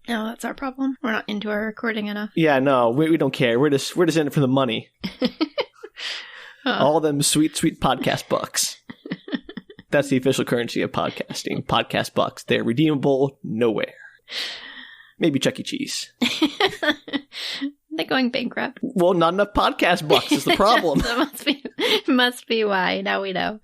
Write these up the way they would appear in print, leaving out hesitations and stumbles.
Oh, that's our problem. We're not into our recording enough. Yeah, no, we don't care. We're just in it for the money. All them sweet, sweet podcast bucks. That's the official currency of podcasting. Podcast bucks. They're redeemable nowhere. Maybe Chuck E. Cheese. They're going bankrupt. Well, not enough podcast bucks is the problem. That must be why. Now we know.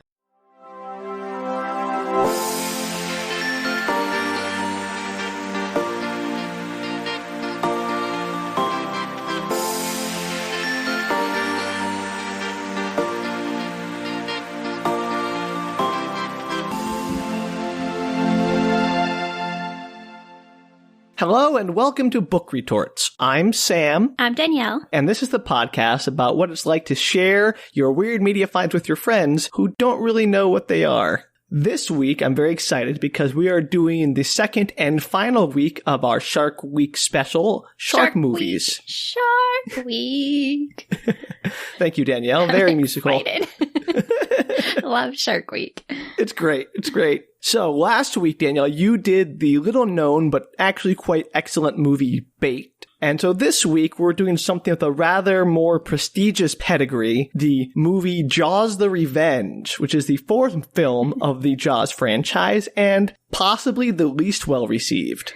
Hello and welcome to Book Retorts. I'm Sam. I'm Danielle. And this is the podcast about what it's like to share your weird media finds with your friends who don't really know what they are. This week, I'm very excited because we are doing the second and final week of our Shark Week special, Shark Movies. Shark Week. Thank you, Danielle. Very musical. Love Shark Week. It's great. It's great. So last week, Danielle, you did the little known but actually quite excellent movie Baked. And so this week, we're doing something with a rather more prestigious pedigree, the movie Jaws the Revenge, which is the fourth film of the Jaws franchise and possibly the least well-received.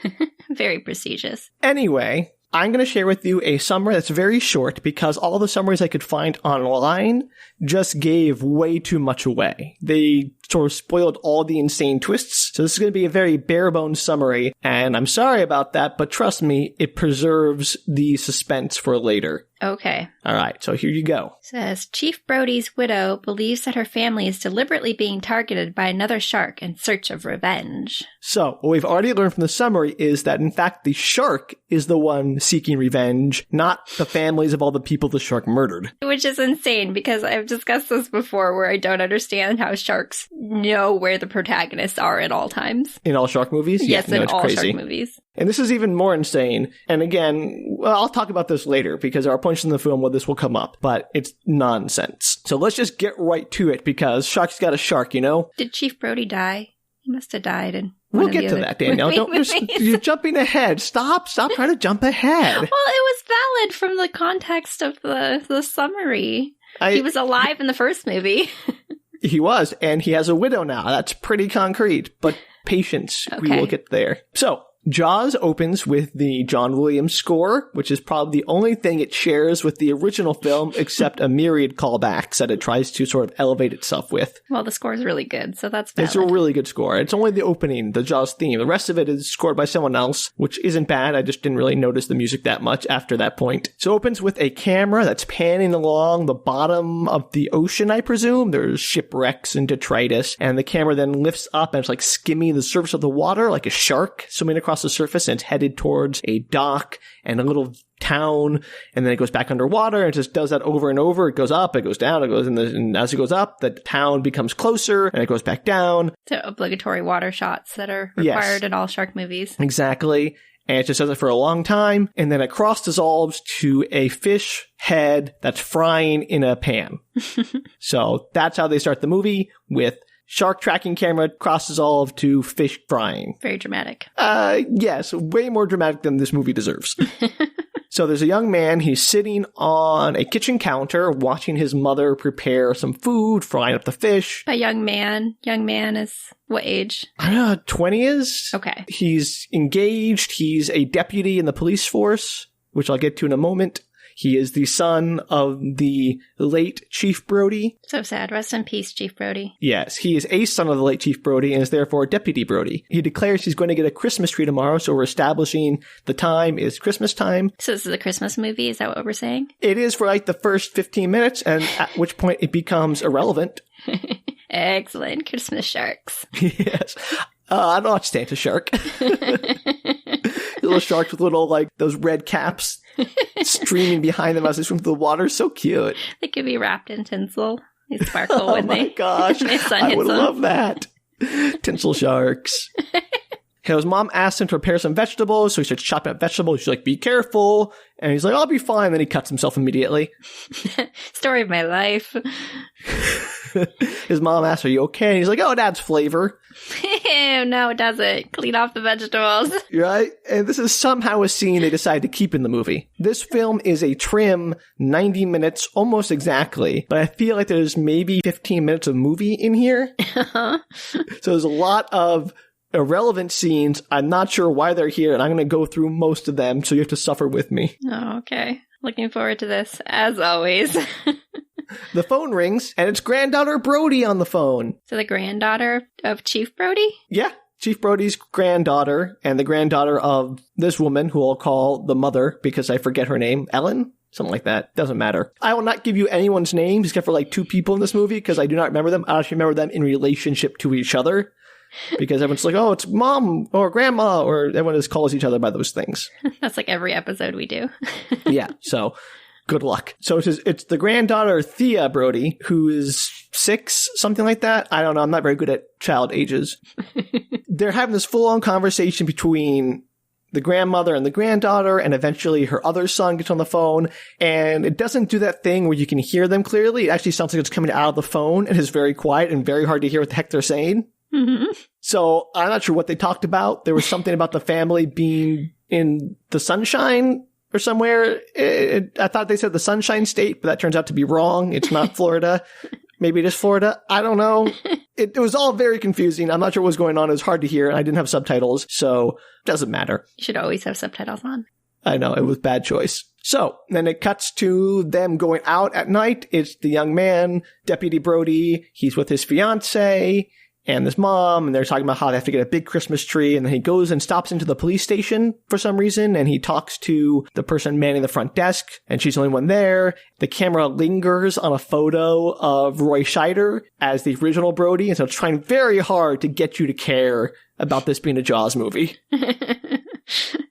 Very prestigious. Anyway, I'm going to share with you a summary that's very short because all the summaries I could find online just gave way too much away. They sort of spoiled all the insane twists. So this is going to be a very bare-bones summary, and I'm sorry about that, but trust me, it preserves the suspense for later. Okay. All right, so here you go. Says, Chief Brody's widow believes that her family is deliberately being targeted by another shark in search of revenge. So, what we've already learned from the summary is that, in fact, the shark is the one seeking revenge, not the families of all the people the shark murdered. Which is insane, because I've discussed this before, where I don't understand how sharks know where the protagonists are at all times. In all shark movies? Yes, yeah, in all crazy. shark movies. And this is even more insane. And again, well, I'll talk about this later because there are points in the film where this will come up, but it's nonsense. So let's just get right to it because shark's got a shark, you know? Did Chief Brody die? He must have died in We'll get to that, Danielle. You're jumping ahead. Stop trying to jump ahead. Well, it was valid from the context of the summary. He was alive in the first movie. He was, and he has a widow now. That's pretty concrete, but patience. Okay. We will get there. So, Jaws opens with the John Williams score, which is probably the only thing it shares with the original film, except a myriad callbacks that it tries to sort of elevate itself with. Well, the score is really good, so that's valid. It's a really good score. It's only the opening, the Jaws theme. The rest of it is scored by someone else, which isn't bad. I just didn't really notice the music that much after that point. So it opens with a camera that's panning along the bottom of the ocean, I presume. There's shipwrecks and detritus, and the camera then lifts up and it's like skimming the surface of the water like a shark swimming across the surface, and it's headed towards a dock and a little town, and then it goes back underwater and it just does that over and over. It goes up, it goes down, it goes and as it goes up, the town becomes closer and it goes back down. So obligatory water shots that are required in all shark movies. Exactly. And it just does it for a long time, and then it cross dissolves to a fish head that's frying in a pan. So that's how they start the movie, with shark tracking camera, cross dissolve to fish frying. Very dramatic. Yes, way more dramatic than this movie deserves. So there's a young man, he's sitting on a kitchen counter watching his mother prepare some food, frying up the fish. A young man is what age? 20s. Okay. He's engaged, he's a deputy in the police force, which I'll get to in a moment. He is the son of the late Chief Brody. So sad. Rest in peace, Chief Brody. Yes, he is a son of the late Chief Brody and is therefore Deputy Brody. He declares he's going to get a Christmas tree tomorrow, so we're establishing the time is Christmas time. So this is a Christmas movie? Is that what we're saying? It is for like the first 15 minutes, and at which point it becomes irrelevant. Excellent. Christmas sharks. Yes. I don't watch Santa Shark. Little sharks with little, like, those red caps streaming behind them as they swim through the water. So cute. They could be wrapped in tinsel. They sparkle when they... Oh my gosh. I would love that. Tinsel sharks. His mom asks him to prepare some vegetables, so he starts chopping up vegetables. She's like, be careful. And he's like, I'll be fine. Then he cuts himself immediately. Story of my life. His mom asks, are you okay? And he's like, oh, it adds flavor. No, it doesn't. Clean off the vegetables. Right? And this is somehow a scene they decide to keep in the movie. This film is a trim 90 minutes, almost exactly, but I feel like there's maybe 15 minutes of movie in here. So there's a lot of irrelevant scenes. I'm not sure why they're here, and I'm going to go through most of them, so you have to suffer with me. Oh, okay. Looking forward to this, as always. The phone rings, and it's granddaughter Brody on the phone. So the granddaughter of Chief Brody? Yeah, Chief Brody's granddaughter, and the granddaughter of this woman, who I'll call the mother, because I forget her name. Ellen? Something like that. Doesn't matter. I will not give you anyone's names, except for like 2 people in this movie, because I do not remember them. I actually remember them in relationship to each other. Because everyone's like, oh, it's mom or grandma, or everyone just calls each other by those things. That's like every episode we do. Yeah, so good luck. So it's the granddaughter, Thea Brody, who is 6, something like that. I don't know. I'm not very good at child ages. They're having this full-on conversation between the grandmother and the granddaughter, and eventually her other son gets on the phone, and it doesn't do that thing where you can hear them clearly. It actually sounds like it's coming out of the phone, and it's very quiet and very hard to hear what the heck they're saying. Mm-hmm. So I'm not sure what they talked about. There was something about the family being in the sunshine or somewhere. I thought they said the Sunshine State, but that turns out to be wrong. It's not Florida. Maybe it is Florida. I don't know. It was all very confusing. I'm not sure what was going on. It was hard to hear, and I didn't have subtitles, so it doesn't matter. You should always have subtitles on. I know. It was a bad choice. So then it cuts to them going out at night. It's the young man, Deputy Brody. He's with his fiance and this mom, and they're talking about how they have to get a big Christmas tree, and then he goes and stops into the police station for some reason, and he talks to the person manning the front desk, and she's the only one there. The camera lingers on a photo of Roy Scheider as the original Brody, and so it's trying very hard to get you to care about this being a Jaws movie.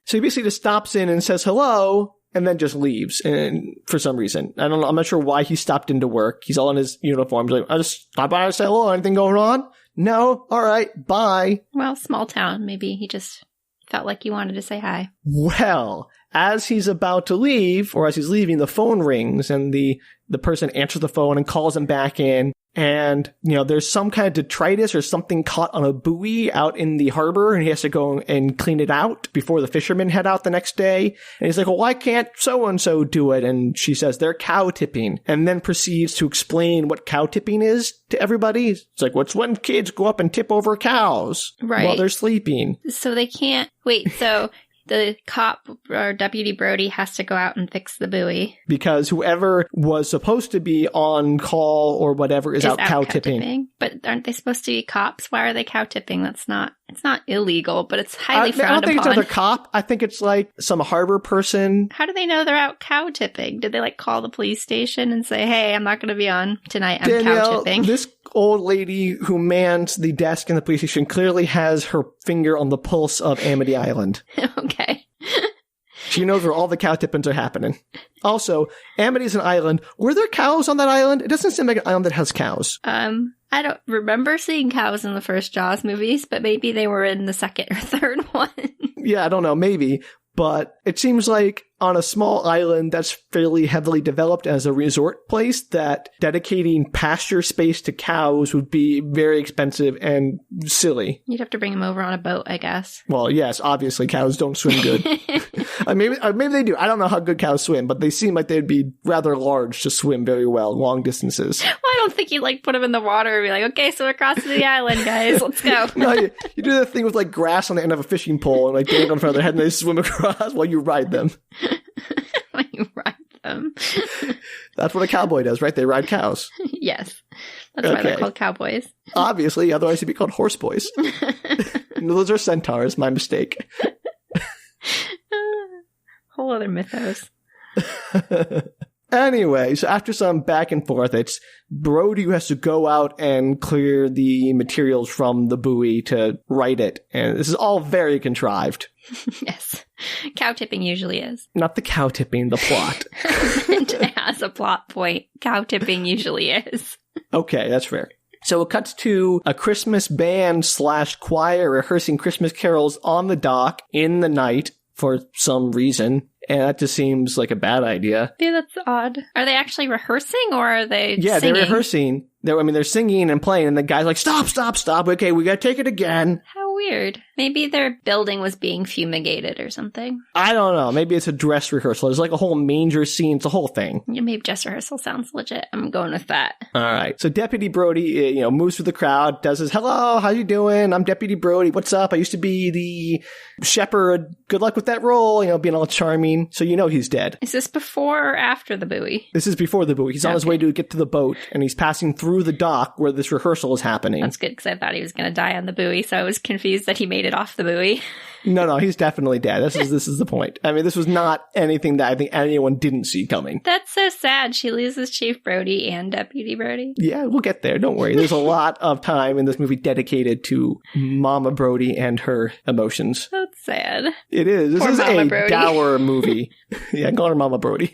So he basically just stops in and says hello, and then just leaves, and for some reason. I don't know, I'm not sure why he stopped into work. He's all in his uniform. He's like, I just stopped by to say hello. Anything going on? No? All right. Bye. Well, small town. Maybe he just felt like he wanted to say hi. Well, as he's about to leave, or as he's leaving, the phone rings, and the person answers the phone and calls him back in. And, there's some kind of detritus or something caught on a buoy out in the harbor, and he has to go and clean it out before the fishermen head out the next day. And he's like, well, why can't so-and-so do it? And she says, they're cow tipping, and then proceeds to explain what cow tipping is to everybody. It's like, what's when kids go up and tip over cows while they're sleeping. So they can't... Wait, so... The cop or Deputy Brody has to go out and fix the buoy. Because whoever was supposed to be on call or whatever is out cow tipping. But aren't they supposed to be cops? Why are they cow tipping? It's not illegal, but it's highly frowned upon. I don't think it's another cop. I think it's like some harbor person. How do they know they're out cow tipping? Did they call the police station and say, hey, I'm not going to be on tonight. I'm cow tipping. This old lady who mans the desk in the police station clearly has her finger on the pulse of Amity Island. Okay. She knows where all the cow tippings are happening. Also, Amity's an island. Were there cows on that island? It doesn't seem like an island that has cows. I don't remember seeing cows in the first Jaws movies, but maybe they were in the second or third one. Yeah, I don't know, maybe. But it seems like on a small island that's fairly heavily developed as a resort place, that dedicating pasture space to cows would be very expensive and silly. You'd have to bring them over on a boat, I guess. Well, yes, obviously cows don't swim good. Maybe they do. I don't know how good cows swim, but they seem like they'd be rather large to swim very well, long distances. Well, I don't think you'd put them in the water and be like, okay, so we're crossing the island, guys. Let's go. No, you do that thing with grass on the end of a fishing pole and get it on front of their head and they swim across while you ride them. While you ride them. That's what a cowboy does, right? They ride cows. Yes. That's why they're called cowboys. Obviously, otherwise they'd be called horse boys. Those are centaurs, my mistake. Whole other mythos. Anyway, so after some back and forth, it's Brody who has to go out and clear the materials from the buoy to right it. And this is all very contrived. Yes. Cow tipping usually is. Not the cow tipping, the plot. As a plot point, cow tipping usually is. Okay, that's fair. So it cuts to a Christmas band / choir rehearsing Christmas carols on the dock in the night for some reason. And that just seems like a bad idea. Yeah, that's odd. Are they actually rehearsing or are they singing? They're rehearsing. They're singing and playing, and the guy's like, stop. Okay, we gotta take it again. How weird. Maybe their building was being fumigated or something. I don't know. Maybe it's a dress rehearsal. There's like a whole manger scene. It's a whole thing. Yeah, maybe dress rehearsal sounds legit. I'm going with that. All right. So Deputy Brody, moves through the crowd, does his, hello, how you doing? I'm Deputy Brody. What's up? I used to be the shepherd. Good luck with that role, being all charming. So he's dead. Is this before or after the buoy? This is before the buoy. He's on his way to get to the boat, and he's passing through the dock where this rehearsal is happening. That's good, because I thought he was going to die on the buoy, so I was confused that he made it off the buoy. No, he's definitely dead. This is the point. I mean, this was not anything that I think anyone didn't see coming. That's so sad. She loses Chief Brody and Deputy Brody. Yeah, we'll get there. Don't worry. There's a lot of time in this movie dedicated to Mama Brody and her emotions. That's sad. It is. This Poor is Mama a Brody. dour movie. Yeah, call her Mama Brody.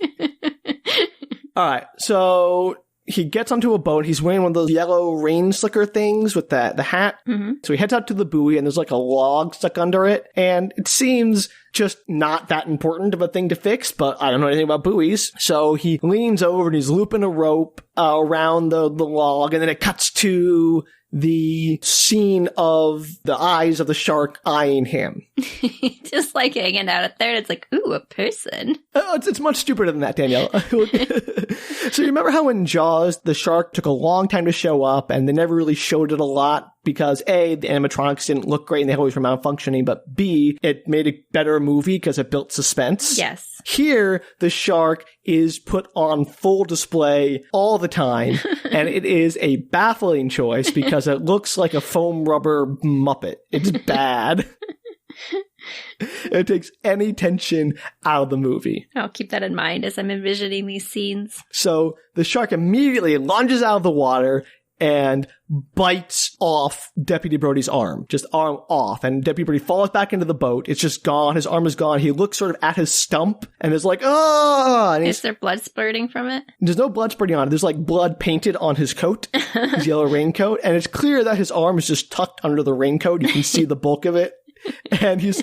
All right, so he gets onto a boat. He's wearing one of those yellow rain slicker things with the hat. Mm-hmm. So he heads out to the buoy, and there's like a log stuck under it. And it seems just not that important of a thing to fix, but I don't know anything about buoys. So he leans over and he's looping a rope around the log, and then it cuts to the scene of the eyes of the shark eyeing him. Just like hanging out up there, and it's like, ooh, a person. It's much stupider than that, Danielle. So you remember how in Jaws, the shark took a long time to show up, and they never really showed it a lot because A, the animatronics didn't look great and they always were malfunctioning, but B, it made a better movie because it built suspense. Yes. Here, the shark is put on full display all the time, and it is a baffling choice because it looks like a foam rubber Muppet. It's bad. It takes any tension out of the movie. I'll keep that in mind as I'm envisioning these scenes. So the shark immediately lunges out of the water and bites off Deputy Brody's arm. Just arm off. And Deputy Brody falls back into the boat. It's just gone. His arm is gone. He looks sort of at his stump and is like, oh! And is there blood spurting from it? There's no blood spurting on it. There's like blood painted on his coat, his yellow raincoat. And it's clear that his arm is just tucked under the raincoat. You can see the bulk of it. And he's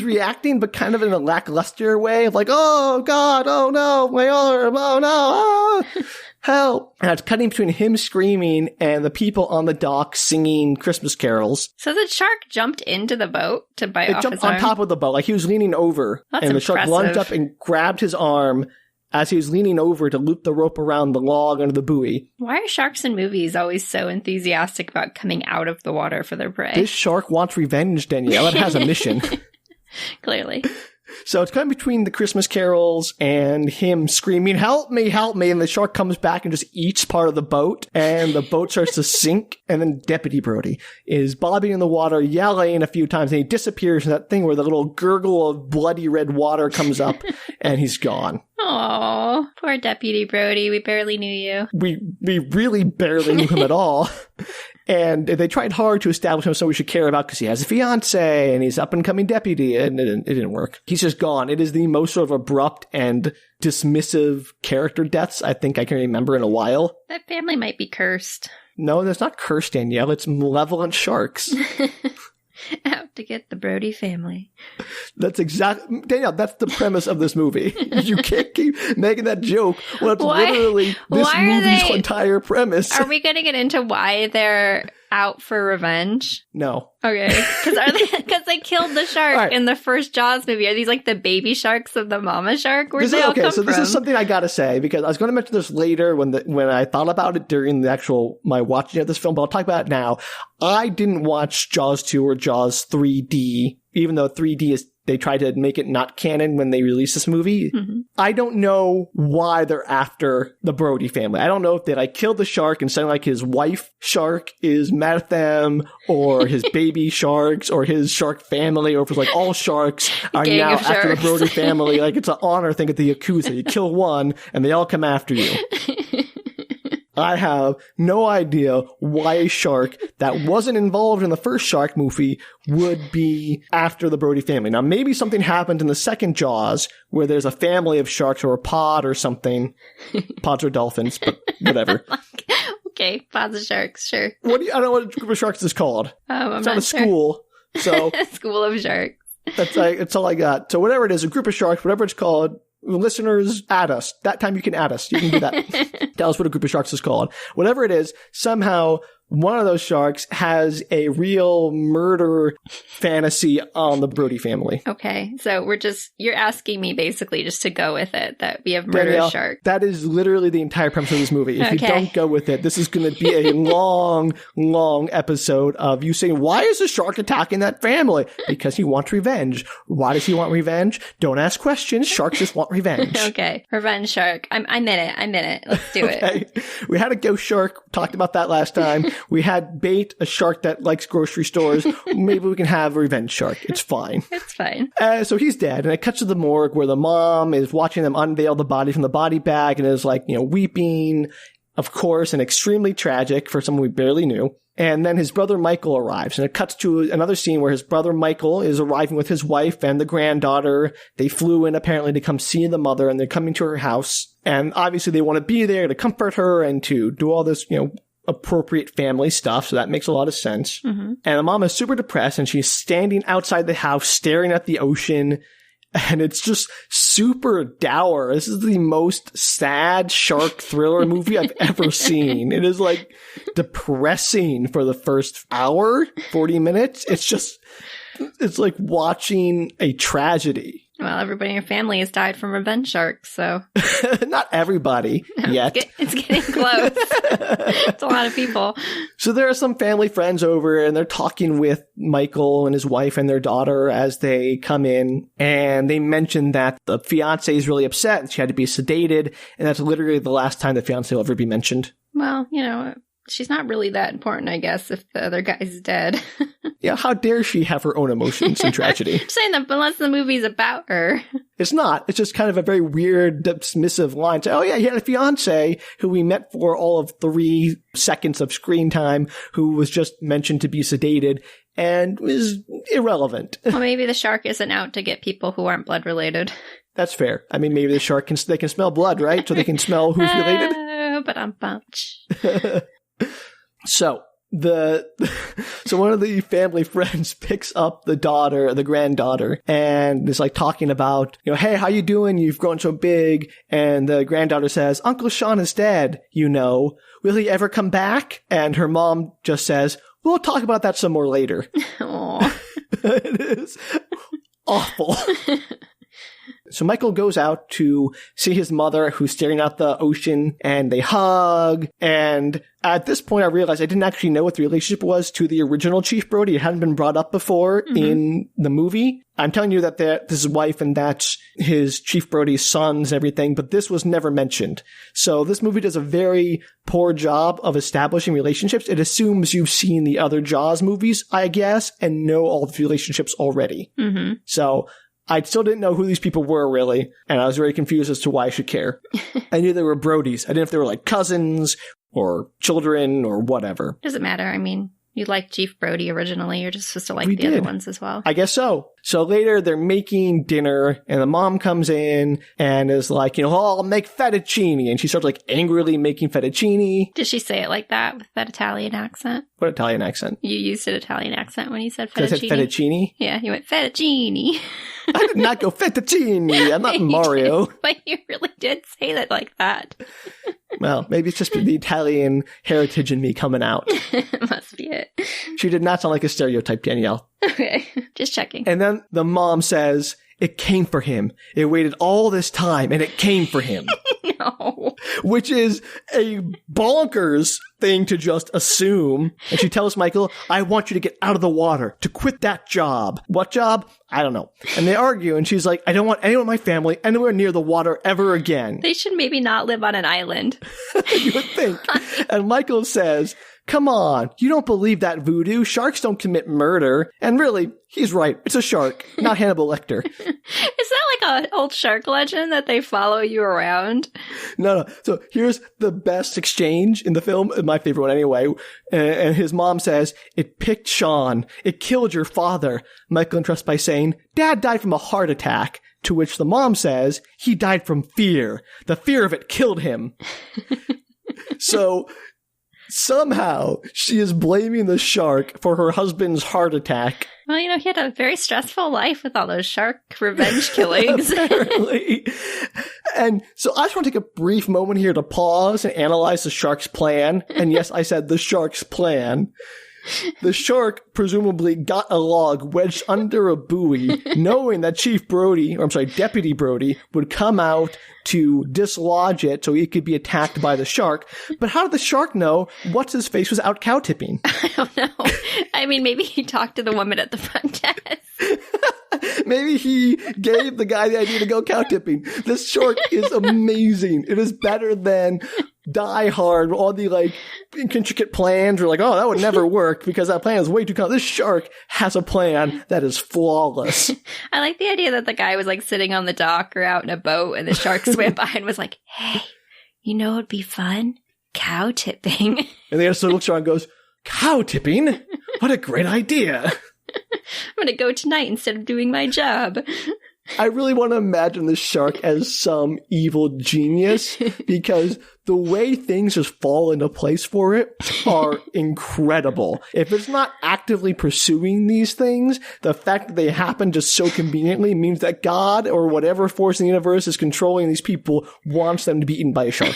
reacting, but kind of in a lackluster way of like, oh, God, oh, no, my arm, oh, no, ah, help. And it's cutting between him screaming and the people on the dock singing Christmas carols. So the shark jumped into the boat to bite off his arm? It jumped on top of the boat, like he was leaning over. That's and the impressive. shark lunged up and grabbed his arm as he was leaning over to loop the rope around the log under the buoy. Why are sharks in movies always so enthusiastic about coming out of the water for their prey? This shark wants revenge, Danielle. It has a mission. Clearly. So it's kind of between the Christmas carols and him screaming, help me, and the shark comes back and just eats part of the boat, and the boat starts to sink, and then Deputy Brody is bobbing in the water, yelling a few times, and he disappears in that thing where the little gurgle of bloody red water comes up, and he's gone. Aw, poor Deputy Brody. We barely knew you. We really barely knew him at all. And they tried hard to establish him so we should care about because he has a fiance and he's up and coming deputy, and it didn't work. He's just gone. It is the most sort of abrupt and dismissive character deaths I think I can remember in a while. That family might be cursed. No, that's not cursed, Danielle. It's malevolent sharks. Out to get the Brody family. That's exactly, Danielle, that's the premise of this movie. You can't keep making that joke when it's literally this movie's entire premise. Are we going to get into why they're out for revenge? No. Okay. Because they killed the shark in the first Jaws movie. Are these like the baby sharks of the mama shark? Where'd they all come from? This is something I gotta say, because I was going to mention this later when I thought about it during my watching of this film, but I'll talk about it now. I didn't watch Jaws 2 or Jaws 3D, even though 3D is, they tried to make it not canon when they released this movie. Mm-hmm. I don't know why they're after the Brody family. I don't know if they killed the shark and suddenly his wife shark is mad at them, or his baby sharks, or his shark family, or if it's all sharks are now after the Brody family. It's an honor thing at the Yakuza. You kill one and they all come after you. I have no idea why a shark that wasn't involved in the first shark movie would be after the Brody family. Now, maybe something happened in the second Jaws where there's a family of sharks or a pod or something. Pods are dolphins, but whatever. Okay, pods of sharks, sure. I don't know what group of sharks is called. I'm it's not a school. So School of Sharks. That's all I got. So whatever it is, a group of sharks, whatever it's called, Listeners, add us. That time you can add us. You can do that. Tell us what a group of sharks is called. Whatever it is, somehow one of those sharks has a real murder fantasy on the Brody family. Okay, so you're asking me basically just to go with it, that we have murder Danielle, shark. that is literally the entire premise of this movie. If you don't go with it, this is going to be a long, long episode of you saying, why is the shark attacking that family? Because he wants revenge. Why does he want revenge? Don't ask questions. Sharks just want revenge. Okay, revenge shark. I'm in it. Let's do it. We had a ghost shark. Talked about that last time. We had Bait, a shark that likes grocery stores. Maybe we can have a revenge shark. It's fine. It's fine. So he's dead. And it cuts to the morgue where the mom is watching them unveil the body from the body bag and is like, weeping, of course, and extremely tragic for someone we barely knew. And then his brother Michael arrives, and it cuts to another scene where his brother Michael is arriving with his wife and the granddaughter. They flew in apparently to come see the mother, and they're coming to her house. And obviously they want to be there to comfort her and to do all this, appropriate family stuff. So that makes a lot of sense. Mm-hmm. And the mom is super depressed, and she's standing outside the house staring at the ocean. And it's just super dour. This is the most sad shark thriller movie I've ever seen. It is like depressing for the first hour, 40 minutes. It's like watching a tragedy. Well, everybody in your family has died from revenge sharks, so. Not everybody yet. It's getting close. It's a lot of people. So there are some family friends over, and they're talking with Michael and his wife and their daughter as they come in, and they mention that the fiancé is really upset and she had to be sedated, and that's literally the last time the fiancé will ever be mentioned. Well, she's not really that important, I guess, if the other guy's dead. Yeah, how dare she have her own emotions and tragedy? I'm saying that unless the movie's about her. It's not. It's just kind of a very weird, dismissive line. So, oh yeah, he had a fiance who we met for all of 3 seconds of screen time, who was just mentioned to be sedated and was irrelevant. Well, maybe the shark isn't out to get people who aren't blood related. That's fair. I mean, maybe the shark can smell blood, right? So they can smell who's related. But I'm bunch. So one of the family friends picks up the granddaughter, and is like talking about, hey, how you doing? You've grown so big. And the granddaughter says, Uncle Sean is dead, Will he ever come back? And her mom just says, we'll talk about that some more later. Aww. It is awful. So Michael goes out to see his mother, who's staring out the ocean, and they hug. And at this point, I realized I didn't actually know what the relationship was to the original Chief Brody. It hadn't been brought up before in the movie. I'm telling you that this is his wife and that's his Chief Brody's sons and everything, but this was never mentioned. So this movie does a very poor job of establishing relationships. It assumes you've seen the other Jaws movies, I guess, and know all the relationships already. Mm-hmm. So I still didn't know who these people were, really, and I was very confused as to why I should care. I knew they were Brodies. I didn't know if they were like cousins or children or whatever. Doesn't matter. I mean, you liked Chief Brody originally. You're just supposed to like the other ones as well. I guess so. So later they're making dinner, and the mom comes in and is like, I'll make fettuccine. And she starts like angrily making fettuccine. Did she say it like that with that Italian accent? What Italian accent? You used an Italian accent when you said fettuccine. I said fettuccine? Yeah, you went fettuccine. I did not go fettuccine. I'm not Mario. But you really did say that like that. Well, maybe it's just the Italian heritage in me coming out. Must be it. She did not sound like a stereotype, Danielle. Okay, just checking. And then the mom says, it came for him. It waited all this time, and it came for him. No. Which is a bonkers thing to just assume. And she tells Michael, I want you to get out of the water, to quit that job. What job? I don't know. And they argue, and she's like, I don't want anyone in my family anywhere near the water ever again. They should maybe not live on an island. You would think. And Michael says, come on, you don't believe that voodoo. Sharks don't commit murder. And really, he's right. It's a shark, not Hannibal Lecter. Is that like an old shark legend that they follow you around? No. So here's the best exchange in the film, my favorite one anyway. And his mom says, it picked Sean. It killed your father. Michael interrupts by saying, Dad died from a heart attack. To which the mom says, he died from fear. The fear of it killed him. So Somehow, she is blaming the shark for her husband's heart attack. Well, he had a very stressful life with all those shark revenge killings. Apparently. And so I just want to take a brief moment here to pause and analyze the shark's plan. And yes, I said the shark's plan. The shark presumably got a log wedged under a buoy, knowing that Deputy Brody would come out to dislodge it so he could be attacked by the shark. But how did the shark know what's-his-face was out cow tipping? I don't know. I mean, maybe he talked to the woman at the front desk. Maybe he gave the guy the idea to go cow tipping. This shark is amazing. It is better than Die Hard, all the intricate plans. We're like, oh, that would never work because that plan is way too complex. This shark has a plan that is flawless. I like the idea that the guy was sitting on the dock or out in a boat and the shark swam by and was like, hey, you know what would be fun? Cow tipping. And the other side looks around and goes, cow tipping? What a great idea. I'm going to go tonight instead of doing my job. I really want to imagine the shark as some evil genius because the way things just fall into place for it are incredible. If it's not actively pursuing these things, the fact that they happen just so conveniently means that God or whatever force in the universe is controlling these people wants them to be eaten by a shark.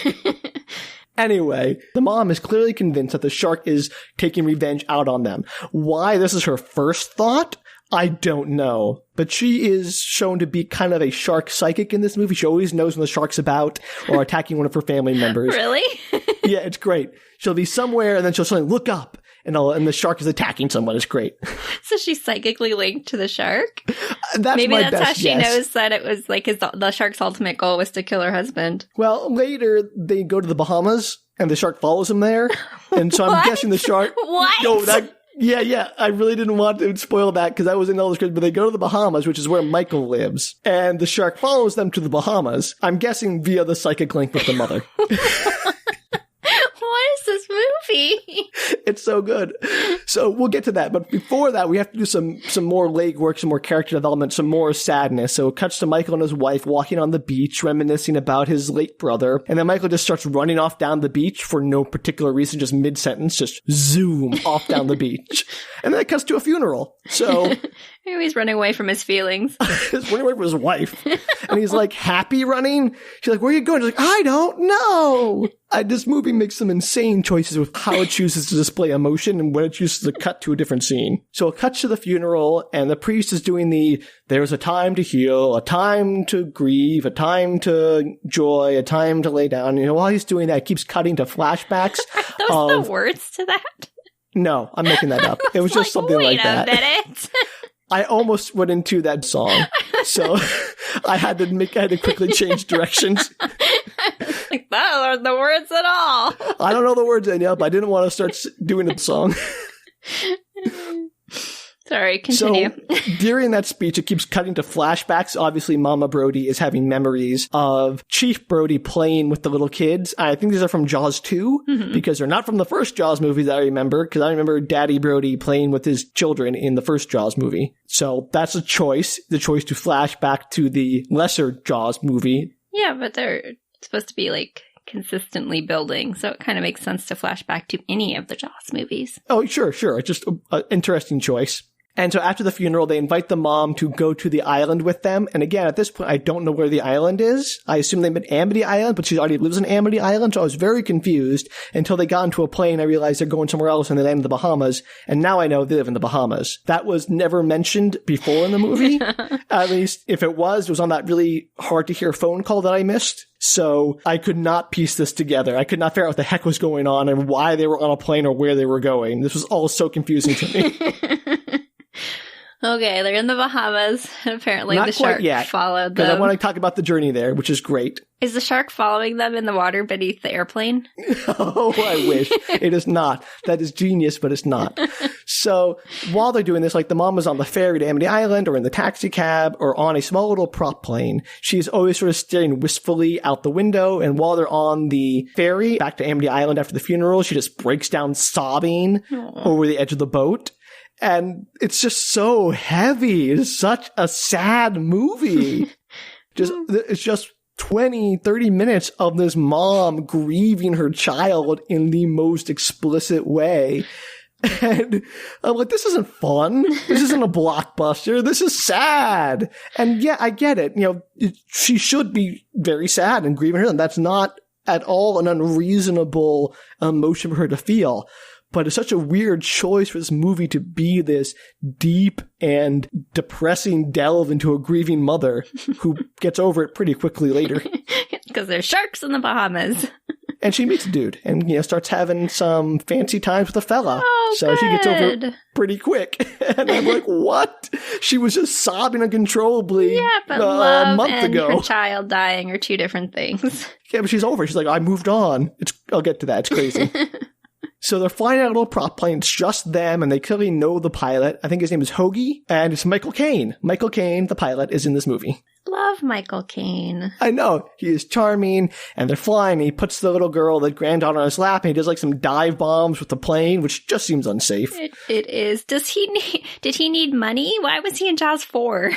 Anyway, the mom is clearly convinced that the shark is taking revenge out on them. Why this is her first thought? I don't know. But she is shown to be kind of a shark psychic in this movie. She always knows when the shark's about or attacking one of her family members. Really? Yeah, it's great. She'll be somewhere and then she'll suddenly look up and the shark is attacking someone. It's great. So she's psychically linked to the shark? Maybe that's how she knows that it was the shark's ultimate goal was to kill her husband. Well, later they go to the Bahamas and the shark follows him there. And so I'm guessing the shark... What? No, Yeah. I really didn't want to spoil that because I was in all the script, but they go to the Bahamas, which is where Michael lives. And the shark follows them to the Bahamas. I'm guessing via the psychic link with the mother. What is this movie? It's so good. So we'll get to that. But before that, we have to do some more legwork, some more character development, some more sadness. So it cuts to Michael and his wife walking on the beach, reminiscing about his late brother. And then Michael just starts running off down the beach for no particular reason, just mid-sentence, just zoom off down the beach. And then it cuts to a funeral. So... He's running away from his feelings. He's running away from his wife. And he's happy running. She's like, where are you going? He's like, I don't know. This movie makes some insane choices with how it chooses to display emotion and when it chooses to cut to a different scene. So it cuts to the funeral and the priest is doing there's a time to heal, a time to grieve, a time to joy, a time to lay down. While he's doing that, it keeps cutting to flashbacks. Are those the words to that? No, I'm making that up. It was just something like that. Wait a minute. I almost went into that song, so I had to quickly change directions. That aren't the words at all. I don't know the words yet, but I didn't want to start doing the song. Sorry, continue. So during that speech, it keeps cutting to flashbacks. Obviously, Mama Brody is having memories of Chief Brody playing with the little kids. I think these are from Jaws 2, because they're not from the first Jaws movie that I remember, because I remember Daddy Brody playing with his children in the first Jaws movie. So that's a choice, the choice to flash back to the lesser Jaws movie. Yeah, but they're supposed to be consistently building, so it kind of makes sense to flash back to any of the Jaws movies. Oh, sure. It's just an interesting choice. And so after the funeral, they invite the mom to go to the island with them. And again, at this point, I don't know where the island is. I assume they meant Amity Island, but she already lives in Amity Island. So I was very confused until they got into a plane. I realized they're going somewhere else and they landed in the Bahamas. And now I know they live in the Bahamas. That was never mentioned before in the movie. At least if it was on that really hard to hear phone call that I missed. So I could not piece this together. I could not figure out what the heck was going on and why they were on a plane or where they were going. This was all so confusing to me. Okay, they're in the Bahamas. Apparently Not the shark yet, followed them. Because I want to talk about the journey there, which is great. Is the shark following them in the water beneath the airplane? Oh, I wish. It is not. That is genius, but it's not. So while they're doing this, the mom is on the ferry to Amity Island or in the taxi cab or on a small little prop plane. She's always sort of staring wistfully out the window. And while they're on the ferry back to Amity Island after the funeral, she just breaks down sobbing over the edge of the boat. And it's just so heavy. It's such a sad movie. It's just 20, 30 minutes of this mom grieving her child in the most explicit way. And I'm like, this isn't fun. This isn't a blockbuster. This is sad. And yeah, I get it. She should be very sad and grieving her. And that's not at all an unreasonable emotion for her to feel. But it's such a weird choice for this movie to be this deep and depressing delve into a grieving mother who gets over it pretty quickly later. Because there's sharks in the Bahamas. And she meets a dude and, starts having some fancy times with a fella. Oh, so good. She gets over it pretty quick. And I'm like, what? She was just sobbing uncontrollably but a love month and ago. her child dying are two different things. Yeah, but she's over. She's like, I moved on. I'll get to that. It's crazy. So they're flying out a little prop plane. It's just them, and they clearly know the pilot. I think his name is Hoagie, and it's Michael Caine. Michael Caine, the pilot, is in this movie. Love Michael Caine. I know. He is charming, and they're flying. He puts the little girl, the granddaughter, on his lap, and he does like some dive bombs with the plane, which just seems unsafe. It is. Did he need money? Why was he in Jaws 4?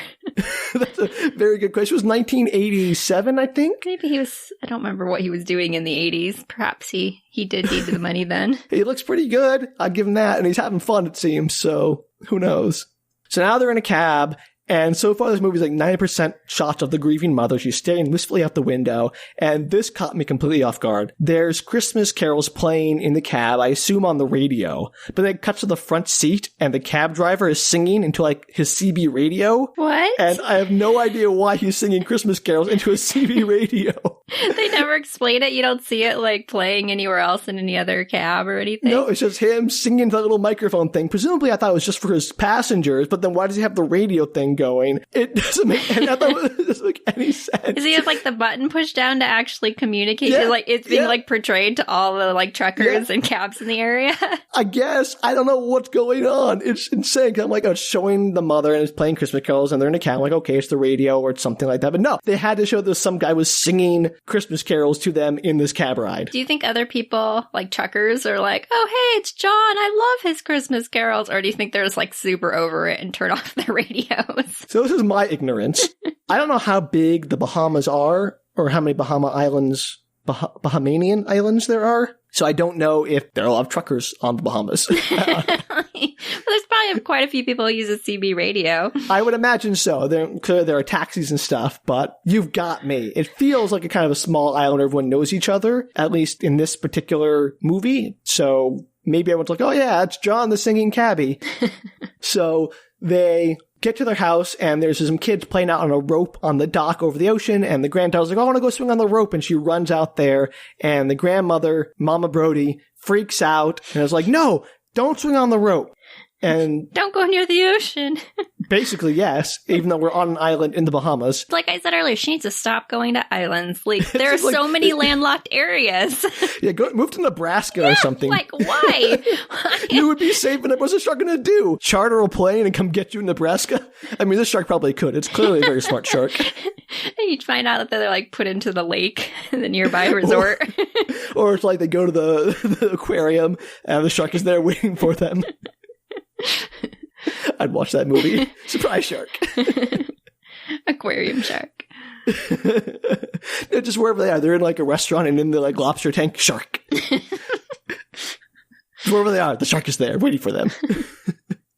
That's a very good question. It was 1987, I think. Maybe he was, I don't remember what he was doing in the 80s. Perhaps he did need the money then. He looks pretty good. I'll give him that. And he's having fun, it seems. So who knows? So now they're in a cab. And so far, this movie is like 90% shots of the grieving mother. She's staring wistfully out the window. And this caught me completely off guard. There's Christmas carols playing in the cab, I assume on the radio. But then it cuts to the front seat, and the cab driver is singing into like his CB radio. What? And I have no idea why he's singing Christmas carols into a CB radio. They never explain it. You don't see it like playing anywhere else in any other cab or anything. No, it's just him singing to that little microphone thing. Presumably, I thought it was just for his passengers, but then why does he have the radio thing going? It doesn't make any sense. Does he have like the button pushed down to actually communicate? Yeah, Like it's being like portrayed to all the like truckers and cabs in the area. I guess. I don't know what's going on. It's insane. I'm like, it's showing the mother and it's playing Christmas carols and they're in a cab. I'm like, okay, it's the radio or it's something like that. But no, they had to show that some guy was singing Christmas carols to them in this cab ride. Do you think other people, like truckers, are like, oh, hey, it's John. I love his Christmas carols. Or do you think they're just like super over it and turn off their radios? So this is my ignorance. I don't know how big the Bahamas are or how many Bahamanian islands there are. So I don't know if there are a lot of truckers on the Bahamas. Well, there's probably quite a few people who use a CB radio. I would imagine so. Clearly there are taxis and stuff, but you've got me. It feels like a kind of a small island where everyone knows each other, at least in this particular movie. So maybe everyone's like, oh yeah, it's John the singing cabbie. So they get to their house, and there's some kids playing out on a rope on the dock over the ocean, and the granddaughter's like, I want to go swing on the rope, and she runs out there, and the grandmother, Mama Brody, freaks out, and is like, no, don't swing on the rope. And don't go near the ocean. Basically, yes, even though we're on an island in the Bahamas. Like I said earlier, she needs to stop going to islands. Like there are so many landlocked areas. Yeah, move to Nebraska or something. Like, why? You would be safe, and what's the shark going to do? Charter a plane and come get you in Nebraska? I mean, this shark probably could. It's clearly a very smart shark. And you'd find out that they're like put into the lake in the nearby resort. Or it's like they go to the aquarium, and the shark is there waiting for them. I'd watch that movie. Surprise shark. Aquarium shark. Just wherever they are. They're in like a restaurant and in the like lobster tank, shark. Wherever they are, the shark is there waiting for them.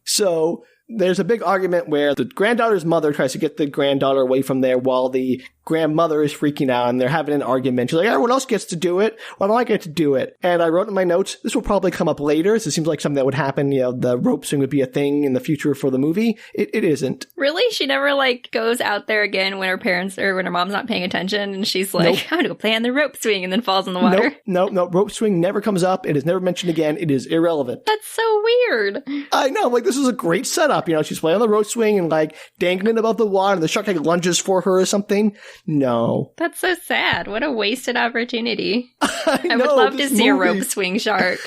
So there's a big argument where the granddaughter's mother tries to get the granddaughter away from there while the grandmother is freaking out, and they're having an argument. She's like, everyone else gets to do it. Why don't I get to do it? And I wrote in my notes, this will probably come up later. So it seems like something that would happen. The rope swing would be a thing in the future for the movie. It isn't. Really? She never like goes out there again when her parents or when her mom's not paying attention, and she's like, nope. I'm going to go play on the rope swing, and then falls in the water. No. Rope swing never comes up. It is never mentioned again. It is irrelevant. That's so weird. I know. Like, this is a great setup. She's playing on the rope swing and like dangling above the water, and the shark like lunges for her or something. No. That's so sad. What a wasted opportunity. I would love to see a rope swing shark.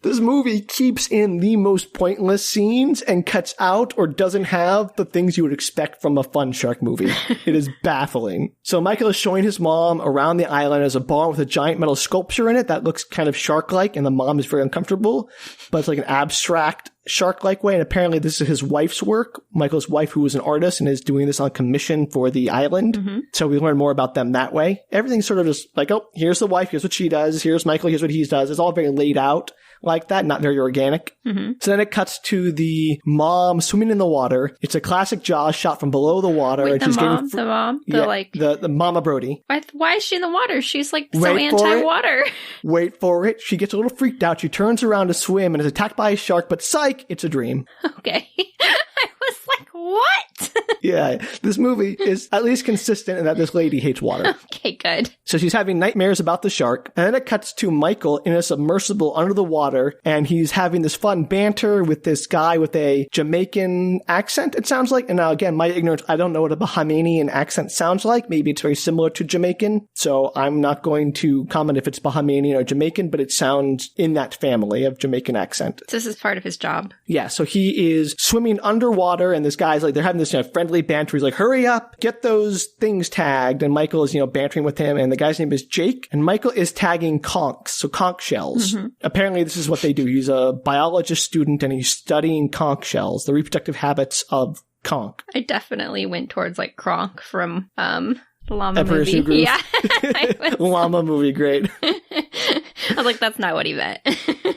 This movie keeps in the most pointless scenes and cuts out or doesn't have the things you would expect from a fun shark movie. It is baffling. So Michael is showing his mom around the island as a barn with a giant metal sculpture in it that looks kind of shark-like, and the mom is very uncomfortable, but it's like an abstract shark-like way, and apparently this is his wife's work. Michael's wife, who was an artist and is doing this on commission for the island. Mm-hmm. So we learn more about them that way. Everything's sort of just like, oh, here's the wife, here's what she does, here's Michael, here's what he does. It's all very laid out like that, not very organic. Mm-hmm. So then it cuts to the mom swimming in the water. It's a classic Jaws shot from below the water. Wait, and she's the Mama Brody. Why is she in the water? She's like so anti-water. Wait for it. She gets a little freaked out. She turns around to swim and is attacked by a shark, but psych, it's a dream. Okay. I was like, what? Yeah, this movie is at least consistent in that this lady hates water. Okay, good. So she's having nightmares about the shark, and then it cuts to Michael in a submersible under the water, and he's having this fun banter with this guy with a Jamaican accent, it sounds like. And now, again, my ignorance, I don't know what a Bahamian accent sounds like. Maybe it's very similar to Jamaican, so I'm not going to comment if it's Bahamian or Jamaican, but it sounds in that family of Jamaican accent. So this is part of his job. Yeah, so he is swimming underwater, and this guy's like, they're having this friendly banter. He's like, hurry up, get those things tagged. And Michael is, bantering with him, and the guy's name is Jake, and Michael is tagging conchs, so conch shells. Mm-hmm. Apparently this is what they do. He's a biologist student, and he's studying conch shells, the reproductive habits of conch. I definitely went towards like Kronk from the llama Emperor's movie. New Groove. Yeah. Llama movie, great. I was like, that's not what he meant.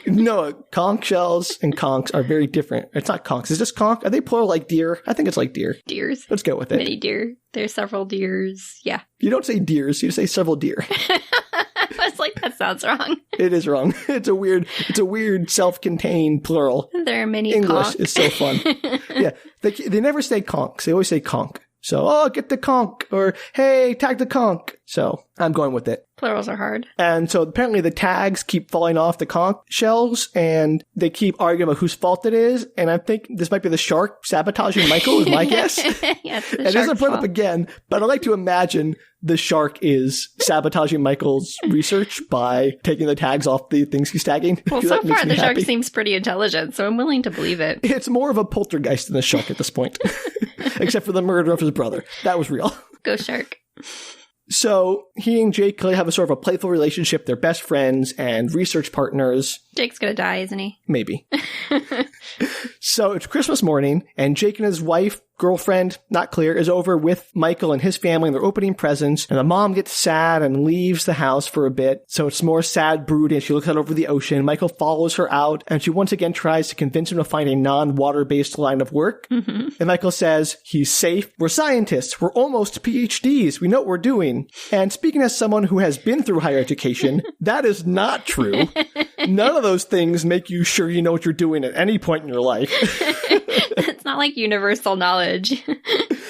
No, conch shells and conchs are very different. It's not conchs. It's just conch. Are they plural like deer? I think it's like deer. Deers. Let's go with it. Many deer. There's several deers. Yeah. You don't say deers. You say several deer. I was like, that sounds wrong. It is wrong. It's a weird self-contained plural. There are many English conch. is so fun. Yeah. They never say conchs. They always say conch. So, oh, get the conch, or hey, tag the conch. So I'm going with it. Plurals are hard. And so apparently the tags keep falling off the conch shells, and they keep arguing about whose fault it is. And I think this might be the shark sabotaging Michael, is my guess. Yeah, it doesn't put up again, but I like to imagine the shark is sabotaging Michael's research by taking the tags off the things he's tagging. Well, so far the shark seems pretty intelligent, so I'm willing to believe it. It's more of a poltergeist than a shark at this point. Except for the murder of his brother. That was real. Go shark. So he and Jake clearly have a sort of a playful relationship. They're best friends and research partners. Jake's gonna die, isn't he? Maybe. So it's Christmas morning, and Jake and his wife, girlfriend, not clear, is over with Michael and his family, and they're opening presents, and the mom gets sad and leaves the house for a bit. So it's more sad, brooding. She looks out over the ocean. Michael follows her out, and she once again tries to convince him to find a non-water-based line of work. Mm-hmm. And Michael says, he's safe. We're scientists. We're almost PhDs. We know what we're doing. And speaking as someone who has been through higher education, that is not true. None of those things make you sure you know what you're doing at any point in your life. It's not like universal knowledge.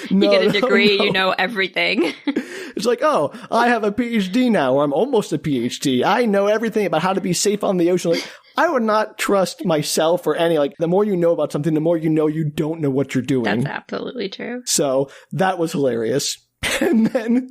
You get a degree, you know everything. It's like, oh, I have a PhD now, or I'm almost a PhD. I know everything about how to be safe on the ocean. Like, I would not trust myself or any, the more you know about something, the more you know you don't know what you're doing. That's absolutely true. So that was hilarious. And then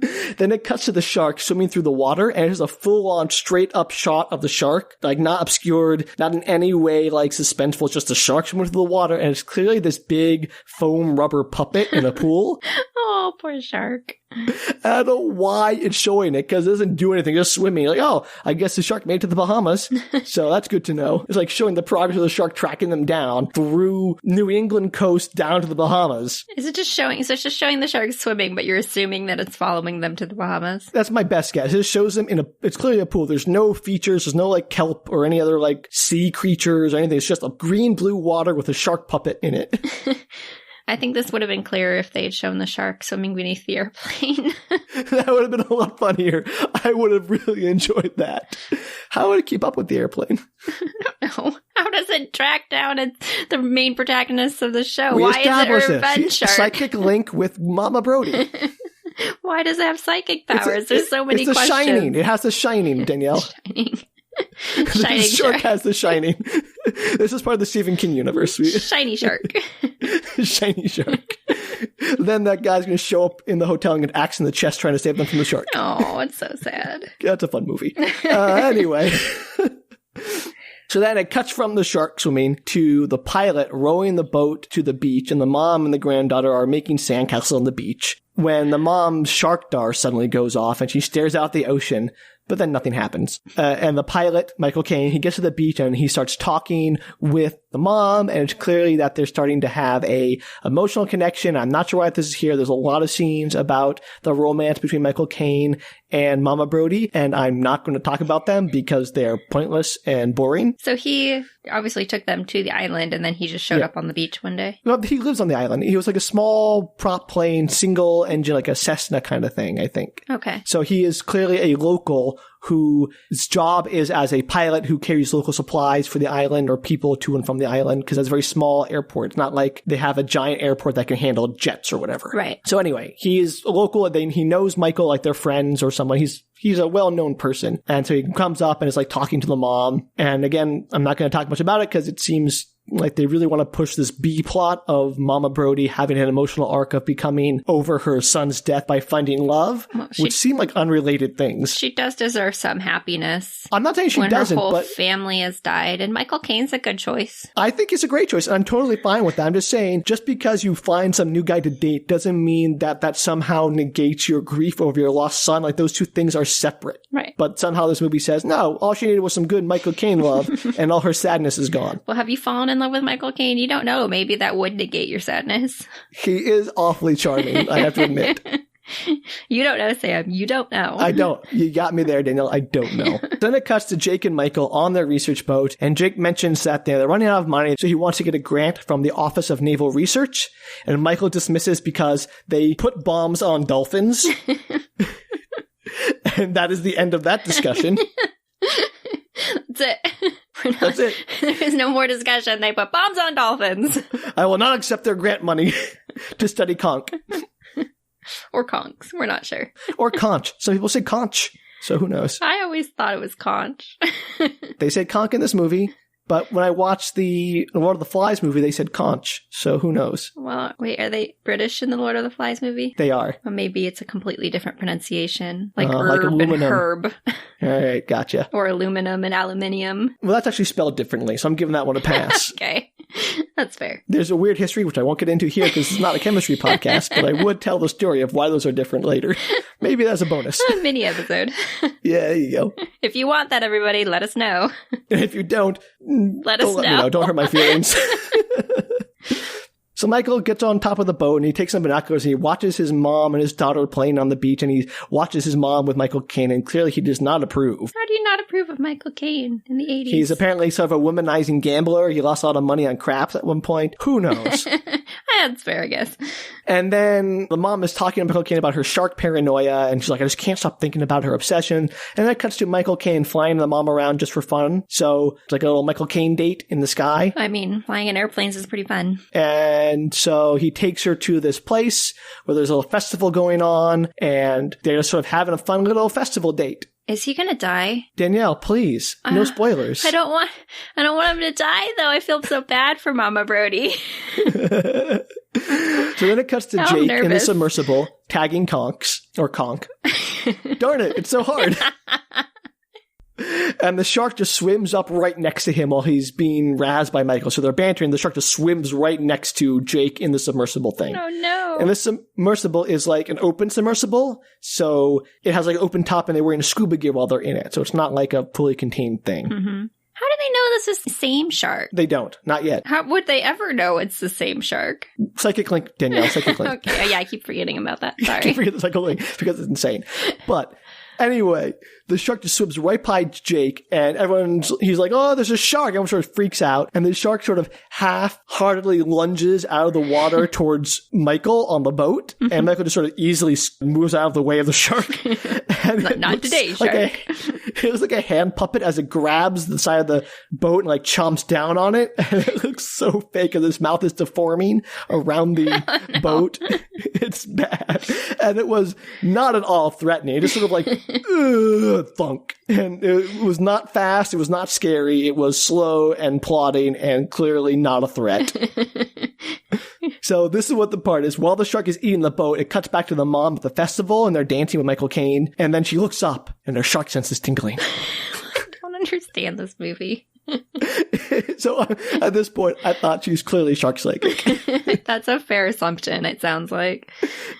it cuts to the shark swimming through the water, and it's a full-on straight-up shot of the shark, not obscured, not in any way, suspenseful. It's just a shark swimming through the water, and it's clearly this big foam rubber puppet in a pool. Oh, poor shark. I don't know why it's showing it, because it doesn't do anything, just swimming. Oh, I guess the shark made it to the Bahamas. So that's good to know. It's showing the progress of the shark tracking them down through New England coast down to the Bahamas. Is it just showing? So it's just showing the shark swimming, but you're assuming that it's following them to the Bahamas? That's my best guess. It just shows them it's clearly a pool. There's no features. There's no kelp or any other sea creatures or anything. It's just a green-blue water with a shark puppet in it. I think this would have been clearer if they had shown the shark swimming beneath the airplane. That would have been a lot funnier. I would have really enjoyed that. How would it keep up with the airplane? I don't know. How does it track down the main protagonist of the show? We Why is it a revenge shark? Psychic link with Mama Brody. Why does it have psychic powers? There's so many questions. It's the Shining. It has the Shining, Danielle. Shining. The shark has the Shining. This is part of the Stephen King universe. Shiny shark. Shiny shark. Then that guy's going to show up in the hotel and get axed in the chest trying to save them from the shark. Oh, it's so sad. That's a fun movie. Anyway. So then it cuts from the shark swimming to the pilot rowing the boat to the beach, and the mom and the granddaughter are making sandcastles on the beach when the mom's shark dar suddenly goes off and she stares out the ocean. but then nothing happens. And the pilot, Michael Caine, he gets to the beach and he starts talking with the mom, and it's clearly that they're starting to have a emotional connection. I'm not sure why this is here. There's a lot of scenes about the romance between Michael Caine and Mama Brody, and I'm not going to talk about them because they're pointless and boring. So he obviously took them to the island, and then he just showed up on the beach one day. Well, he lives on the island. He was like a small prop plane, single engine, like a Cessna kind of thing, I think. Okay. So he is clearly a local whose job is as a pilot who carries local supplies for the island or people to and from the island, because it's a very small airport. It's not like they have a giant airport that can handle jets or whatever. Right. So anyway, he is local, and he knows Michael like they're friends or someone. He's a well-known person. And so he comes up and is like talking to the mom. And again, I'm not going to talk much about it because it seems like they really want to push this B plot of Mama Brody having an emotional arc of becoming over her son's death by finding love, which seem like unrelated things. She does deserve some happiness. I'm not saying she doesn't, her whole but family has died, and Michael Caine's a good choice. I think it's a great choice, and I'm totally fine with that. I'm just saying, just because you find some new guy to date doesn't mean that somehow negates your grief over your lost son. Like, those two things are separate. Right. But somehow this movie says, no, all she needed was some good Michael Caine love, and all her sadness is gone. Well, have you fallen in love with Michael Caine? You don't know. Maybe that would negate your sadness. He is awfully charming, I have to admit. You don't know, Sam. You don't know. I don't. You got me there, Daniel. I don't know. Then it cuts to Jake and Michael on their research boat, and Jake mentions that they're running out of money, so he wants to get a grant from the Office of Naval Research, and Michael dismisses because they put bombs on dolphins. And that is the end of that discussion. That's it. That's it. There's no more discussion. They put bombs on dolphins. I will not accept their grant money to study conch. Or conchs. We're not sure. Or conch. Some people say conch, so who knows? I always thought it was conch. They said conch in this movie, but when I watched the Lord of the Flies movie, they said conch, so who knows? Well, wait, are they British in the Lord of the Flies movie? They are. Well, maybe it's a completely different pronunciation, like like herb and aluminum. herb. All right, gotcha. Or aluminum and aluminium. Well, that's actually spelled differently, so I'm giving that one a pass. Okay, that's fair. There's a weird history, which I won't get into here because it's not a chemistry podcast, but I would tell the story of why those are different later. Maybe that's a bonus. A mini episode. Yeah, there you go. If you want that, everybody, let us know. And if you don't, let us me know. Don't hurt my feelings. So Michael gets on top of the boat and he takes some binoculars and he watches his mom and his daughter playing on the beach, and he watches his mom with Michael Caine, and clearly he does not approve. How do you not approve of Michael Caine in the 80s? He's apparently sort of a womanizing gambler. He lost a lot of money on craps at one point. Who knows? That's fair, I guess. And then the mom is talking to Michael Caine about her shark paranoia, and she's like, I just can't stop thinking about her obsession. And then it cuts to Michael Caine flying the mom around just for fun. So it's like a little Michael Caine date in the sky. I mean, flying in airplanes is pretty fun. And so he takes her to this place where there's a little festival going on, and they're just sort of having a fun little festival date. Is he gonna die? Danielle, please. No spoilers. I don't want him to die, though. I feel so bad for Mama Brody. So then it cuts to Jake in the submersible, tagging conch. Darn it, it's so hard. And the shark just swims up right next to him while he's being razzed by Michael. So they're bantering. The shark just swims right next to Jake in the submersible thing. Oh, no. And this submersible is like an open submersible. So it has like an open top, and they're wearing scuba gear while they're in it. So it's not like a fully contained thing. Mm-hmm. How do they know this is the same shark? They don't. Not yet. How would they ever know it's the same shark? Psychic link, Danielle. Psychic link. Okay. Oh, yeah, I keep forgetting about that. Sorry. I keep forgetting the psychic link because it's insane. But anyway, the shark just swims right by Jake, and he's like, oh, there's a shark. Everyone sort of freaks out, and the shark sort of half-heartedly lunges out of the water towards Michael on the boat, and Michael just sort of easily moves out of the way of the shark. And not today, shark. It looks like a hand puppet as it grabs the side of the boat and like chomps down on it. And it looks so fake, and his mouth is deforming around the boat. It's bad. And it was not at all threatening. It just sort of like, thunk. And it was not fast. It was not scary. It was slow and plodding and clearly not a threat. So this is what the part is. While the shark is eating the boat, it cuts back to the mom at the festival, and they're dancing with Michael Caine. And then she looks up, and her shark sense is tingling. I don't understand this movie. So at this point, I thought she's clearly shark psychic. That's a fair assumption, it sounds like.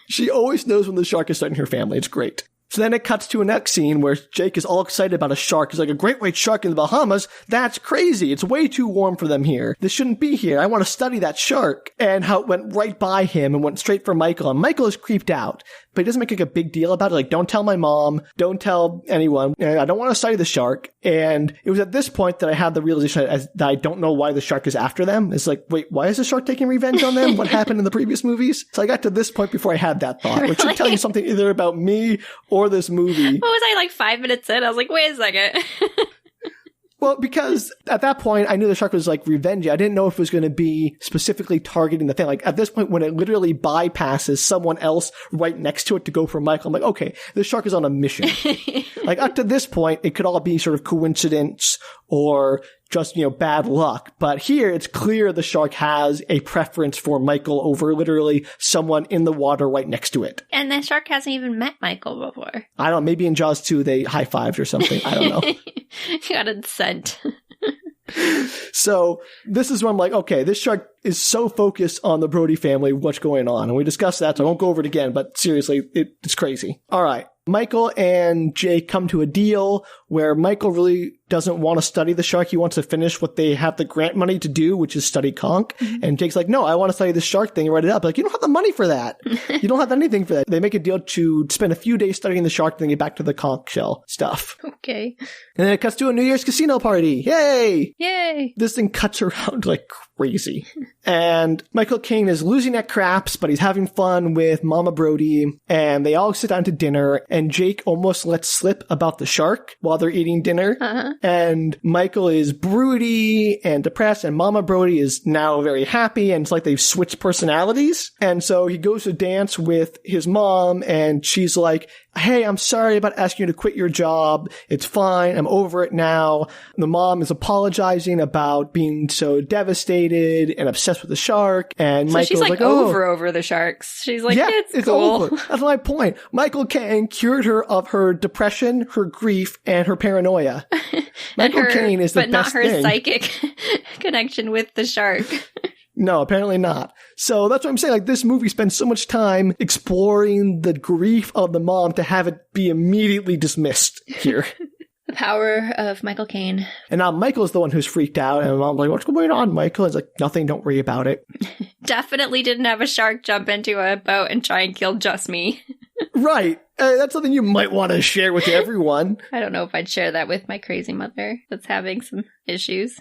She always knows when the shark is starting her family. It's great. So then it cuts to a next scene where Jake is all excited about a shark. He's like, a great white shark in the Bahamas? That's crazy. It's way too warm for them here. This shouldn't be here. I want to study that shark. And how it went right by him and went straight for Michael. And Michael is creeped out, but he doesn't make like a big deal about it. Like, don't tell my mom. Don't tell anyone. I don't want to study the shark. And it was at this point that I had the realization that I don't know why the shark is after them. It's like, wait, why is the shark taking revenge on them? What happened in the previous movies? So I got to this point before I had that thought, which should tell you something either about me or this movie. What was I, like 5 minutes in? I was like, wait a second. Well, because at that point, I knew the shark was like revenge. I didn't know if it was going to be specifically targeting the thing. Like at this point, when it literally bypasses someone else right next to it to go for Michael, I'm like, okay, the shark is on a mission. Like up to this point, it could all be sort of coincidence or just, bad luck. But here, it's clear the shark has a preference for Michael over literally someone in the water right next to it. And the shark hasn't even met Michael before. I don't know. Maybe in Jaws 2, they high-fived or something. I don't know. Got a scent. So this is where I'm like, okay, this shark is so focused on the Brody family, what's going on? And we discussed that, so I won't go over it again, but seriously, it's crazy. All right. Michael and Jake come to a deal where Michael really doesn't want to study the shark. He wants to finish what they have the grant money to do, which is study conch. Mm-hmm. And Jake's like, no, I want to study the shark thing and write it up. Like, you don't have the money for that. You don't have anything for that. They make a deal to spend a few days studying the shark, then get back to the conch shell stuff. Okay. And then it cuts to a New Year's casino party. Yay! Yay! This thing cuts around like crazy. And Michael Caine is losing at craps, but he's having fun with Mama Brody. And they all sit down to dinner. And Jake almost lets slip about the shark while they're eating dinner. Uh-huh. And Michael is broody and depressed. And Mama Brody is now very happy. And it's like they've switched personalities. And so he goes to dance with his mom. And she's like, hey, I'm sorry about asking you to quit your job. It's fine. I'm over it now. The mom is apologizing about being so devastated and obsessed with the shark. And so Michael's she's like over the sharks. She's like, yeah, it's cool. Over. That's my point. Michael Caine cured her of her depression, her grief, and her paranoia. Michael Caine is the best thing. But not her psychic connection with the shark. No, apparently not. So that's what I'm saying. Like, this movie spends so much time exploring the grief of the mom to have it be immediately dismissed here. The power of Michael Caine. And now Michael's the one who's freaked out. And Mom's like, what's going on, Michael? He's like, nothing, don't worry about it. Definitely didn't have a shark jump into a boat and try and kill just me. Right. That's something you might want to share with everyone. I don't know if I'd share that with my crazy mother that's having some issues.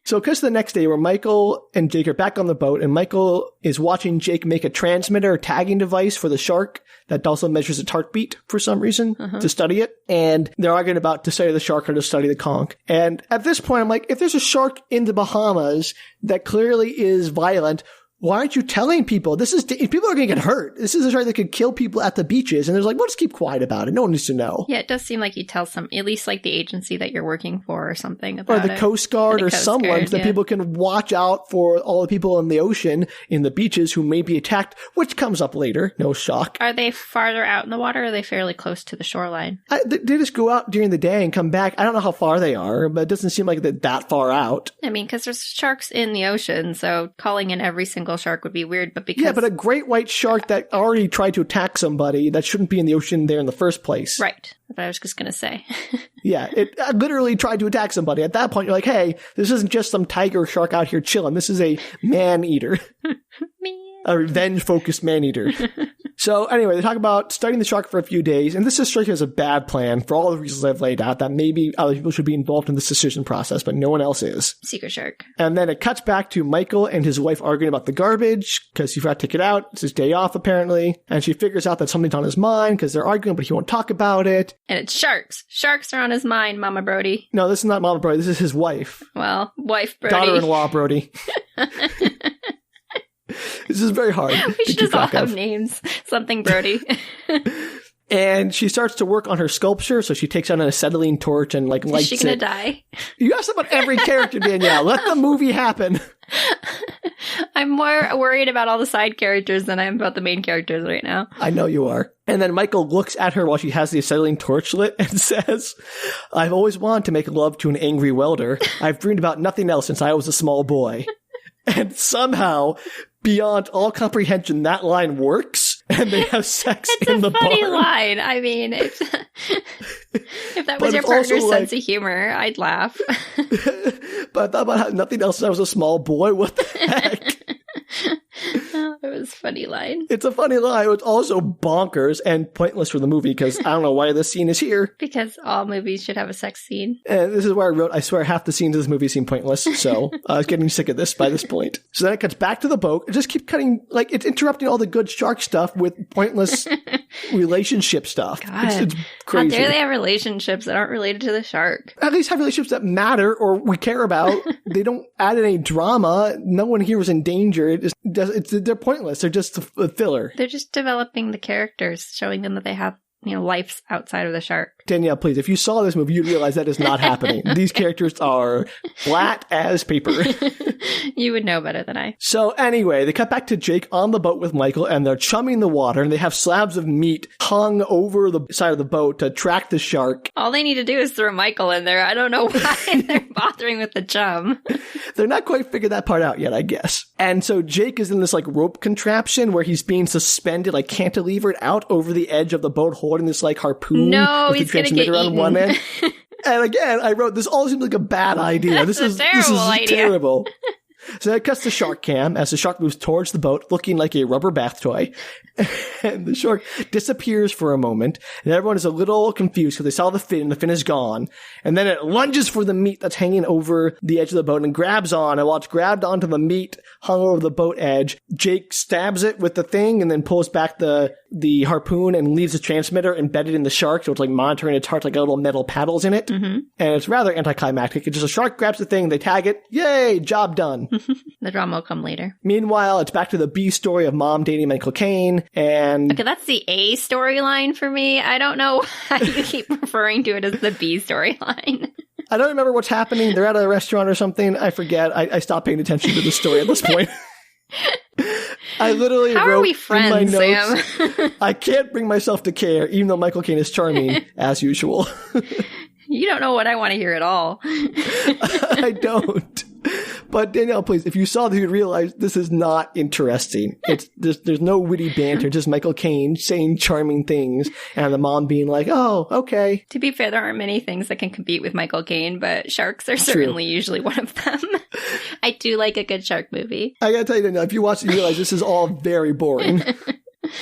So it cuts to the next day where Michael and Jake are back on the boat, and Michael is watching Jake make a transmitter or tagging device for the shark that also measures its heartbeat for some reason to study it. And they're arguing about to study the shark or to study the conch. And at this point, I'm like, if there's a shark in the Bahamas that clearly is violent, why aren't you telling people? People are going to get hurt. This is a shark that could kill people at the beaches. And there's like, well, just keep quiet about it. No one needs to know. Yeah, it does seem like you tell at least like the agency that you're working for or something about it. Or the Coast Guard or someone that people can watch out for all the people in the ocean, in the beaches who may be attacked, which comes up later. No shock. Are they farther out in the water or are they fairly close to the shoreline? They just go out during the day and come back. I don't know how far they are, but it doesn't seem like they're that far out. I mean, because there's sharks in the ocean, so calling in every single shark would be weird. But because a great white shark that already tried to attack somebody that shouldn't be in the ocean there in the first place. Right. That's what I was just going to say. Yeah, it literally tried to attack somebody. At that point, you're like, hey, this isn't just some tiger shark out here chilling. This is a man-eater. A revenge-focused man-eater. So anyway, they talk about studying the shark for a few days, and this just strikes me as a bad plan for all the reasons I've laid out, that maybe other people should be involved in this decision process, but no one else is. Secret shark. And then it cuts back to Michael and his wife arguing about the garbage, because he forgot to take it out. It's his day off, apparently. And she figures out that something's on his mind, because they're arguing, but he won't talk about it. And it's sharks. Sharks are on his mind, Mama Brody. No, this is not Mama Brody. This is his wife. Well, wife Brody. Daughter-in-law Brody. This is very hard. We should just all have names. Something Brody. And she starts to work on her sculpture, so she takes out an acetylene torch and lights it. Is she gonna die? You asked about every character, Danielle. Let the movie happen. I'm more worried about all the side characters than I am about the main characters right now. I know you are. And then Michael looks at her while she has the acetylene torch lit and says, I've always wanted to make love to an angry welder. I've dreamed about nothing else since I was a small boy. And somehow, beyond all comprehension, that line works. and they have sex It's in the a funny barn. line. I mean, if that But was your it's also partner's like- sense of humor, I'd laugh. But I thought about how nothing else. I was a small boy. What the heck? Oh, it was a funny line. It's a funny line. It's also bonkers and pointless for the movie because I don't know why this scene is here. Because all movies should have a sex scene. And this is where I wrote, I swear half the scenes of this movie seem pointless. So I was getting sick of this by this point. So then it cuts back to the boat. It just keeps cutting, like it's interrupting all the good shark stuff with pointless relationship stuff. God. It's How crazy. dare they have relationships that aren't related to the shark? At least have relationships that matter or we care about. They don't add any drama. No one here was in danger. They're pointless. They're just a filler. They're just developing the characters, showing them that they have, lives outside of the shark. Danielle, please, if you saw this movie, you'd realize that is not happening. These characters are flat as paper. You would know better than I. So anyway, they cut back to Jake on the boat with Michael, and they're chumming the water, and they have slabs of meat hung over the side of the boat to attract the shark. All they need to do is throw Michael in there. I don't know why they're bothering with the chum. They're not quite figured that part out yet, I guess. And so Jake is in this like rope contraption where he's being suspended, like cantilevered out over the edge of the boat, holding this like harpoon. No, with the he's gonna get transmitter on eaten. one end. And again, I wrote, this all seems like a bad idea. This is idea. terrible. So that cuts to shark cam as the shark moves towards the boat, looking like a rubber bath toy. And the shark disappears for a moment, and everyone is a little confused because they saw the fin, and the fin is gone. And then it lunges for the meat that's hanging over the edge of the boat and grabs on. And while it's grabbed onto the meat hung over the boat edge, Jake stabs it with the thing and then pulls back the harpoon and leaves the transmitter embedded in the shark. So it's like monitoring its heart, like little metal paddles in it. Mm-hmm. And it's rather anticlimactic. It's just a shark grabs the thing, they tag it. Yay, job done. The drama will come later. Meanwhile, it's back to the B story of mom dating Michael Caine. And Okay, that's the A storyline for me. I don't know why you keep referring to it as the B storyline. I don't remember what's happening. They're at a restaurant or something. I forget. I stopped paying attention to the story at this point. I literally How wrote are we in friends, my notes, Sam? I can't bring myself to care, even though Michael Caine is charming, as usual. You don't know what I want to hear at all. I don't. But Danielle, please, if you saw this, you'd realize this is not interesting. There's no witty banter, just Michael Caine saying charming things, and the mom being like, "Oh, okay." To be fair, there aren't many things that can compete with Michael Caine, but sharks are certainly usually one of them. I do like a good shark movie. I gotta tell you, Danielle, if you watch it, you realize this is all very boring.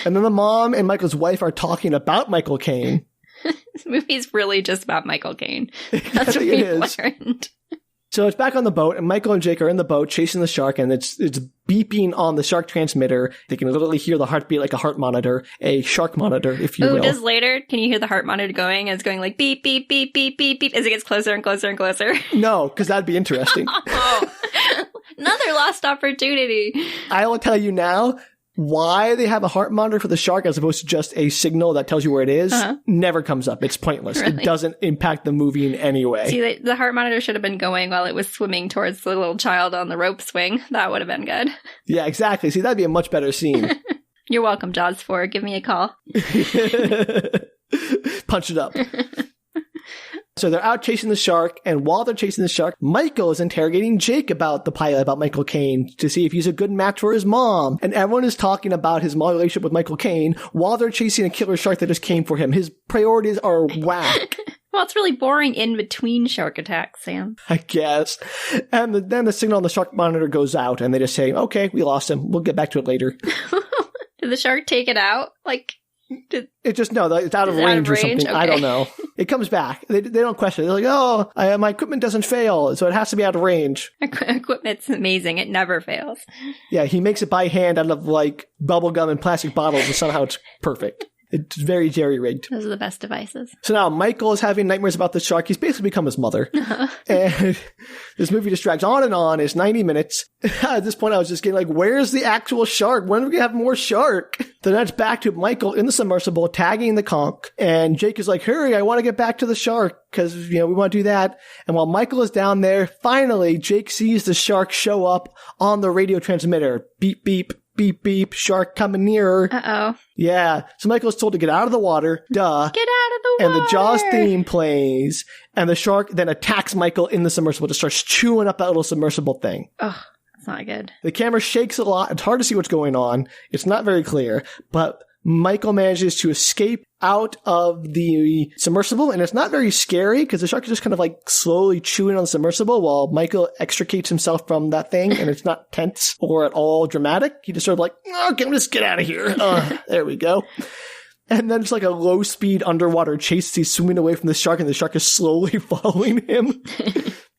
And then the mom and Michael's wife are talking about Michael Caine. This movie's really just about Michael Caine. I That's what think we've it is. learned. So it's back on the boat, and Michael and Jake are in the boat chasing the shark, and it's beeping on the shark transmitter. They can literally hear the heartbeat like a heart monitor, a shark monitor, if you Ooh, will. does later, can you hear the heart monitor going? And it's going like beep, beep, beep, beep, beep, beep as it gets closer and closer and closer. No, because that'd be interesting. Oh, another lost opportunity. I will tell you now why they have a heart monitor for the shark as opposed to just a signal that tells you where it is. Never comes up. It's pointless. Really? It doesn't impact the movie in any way. See, the heart monitor should have been going while it was swimming towards the little child on the rope swing. That would have been good. Yeah, exactly. See, that'd be a much better scene. You're welcome, Jaws 4. Give me a call. Punch it up. So they're out chasing the shark, and while they're chasing the shark, Michael is interrogating Jake about the pilot, about Michael Caine, to see if he's a good match for his mom. And everyone is talking about his mom relationship with Michael Caine while they're chasing a killer shark that just came for him. His priorities are whack. Well, it's really boring in between shark attacks, Sam. I guess. And then the signal on the shark monitor goes out, and they just say, okay, we lost him. We'll get back to it later. Did the shark take it out? Like, It just, no, it's out of Is it out range of or range? something. I Okay. don't know. It comes back. They don't question it. They're like, oh, my equipment doesn't fail, so it has to be out of range. equipment's amazing. It never fails. Yeah, he makes it by hand out of, like, bubble gum and plastic bottles, and somehow it's perfect. It's very jerry-rigged. Those are the best devices. So now Michael is having nightmares about the shark. He's basically become his mother. And this movie just drags on and on. It's 90 minutes. At this point, I was just getting like, where's the actual shark? When are we going to have more shark? Then that's back to Michael in the submersible, tagging the conch. And Jake is like, hurry, I want to get back to the shark because, we want to do that. And while Michael is down there, finally, Jake sees the shark show up on the radio transmitter. Beep, beep. Beep, beep, shark coming nearer. Uh-oh. Yeah. So Michael's told to get out of the water. Duh. Get out of the water! And the Jaws theme plays, and the shark then attacks Michael in the submersible, just starts chewing up that little submersible thing. Ugh, that's not good. The camera shakes a lot. It's hard to see what's going on. It's not very clear, but Michael manages to escape out of the submersible, and it's not very scary because the shark is just kind of like slowly chewing on the submersible while Michael extricates himself from that thing, and it's not tense or at all dramatic. He just sort of like, okay, let's get out of here. There we go. And then it's like a low-speed underwater chase. He's swimming away from the shark, and the shark is slowly following him.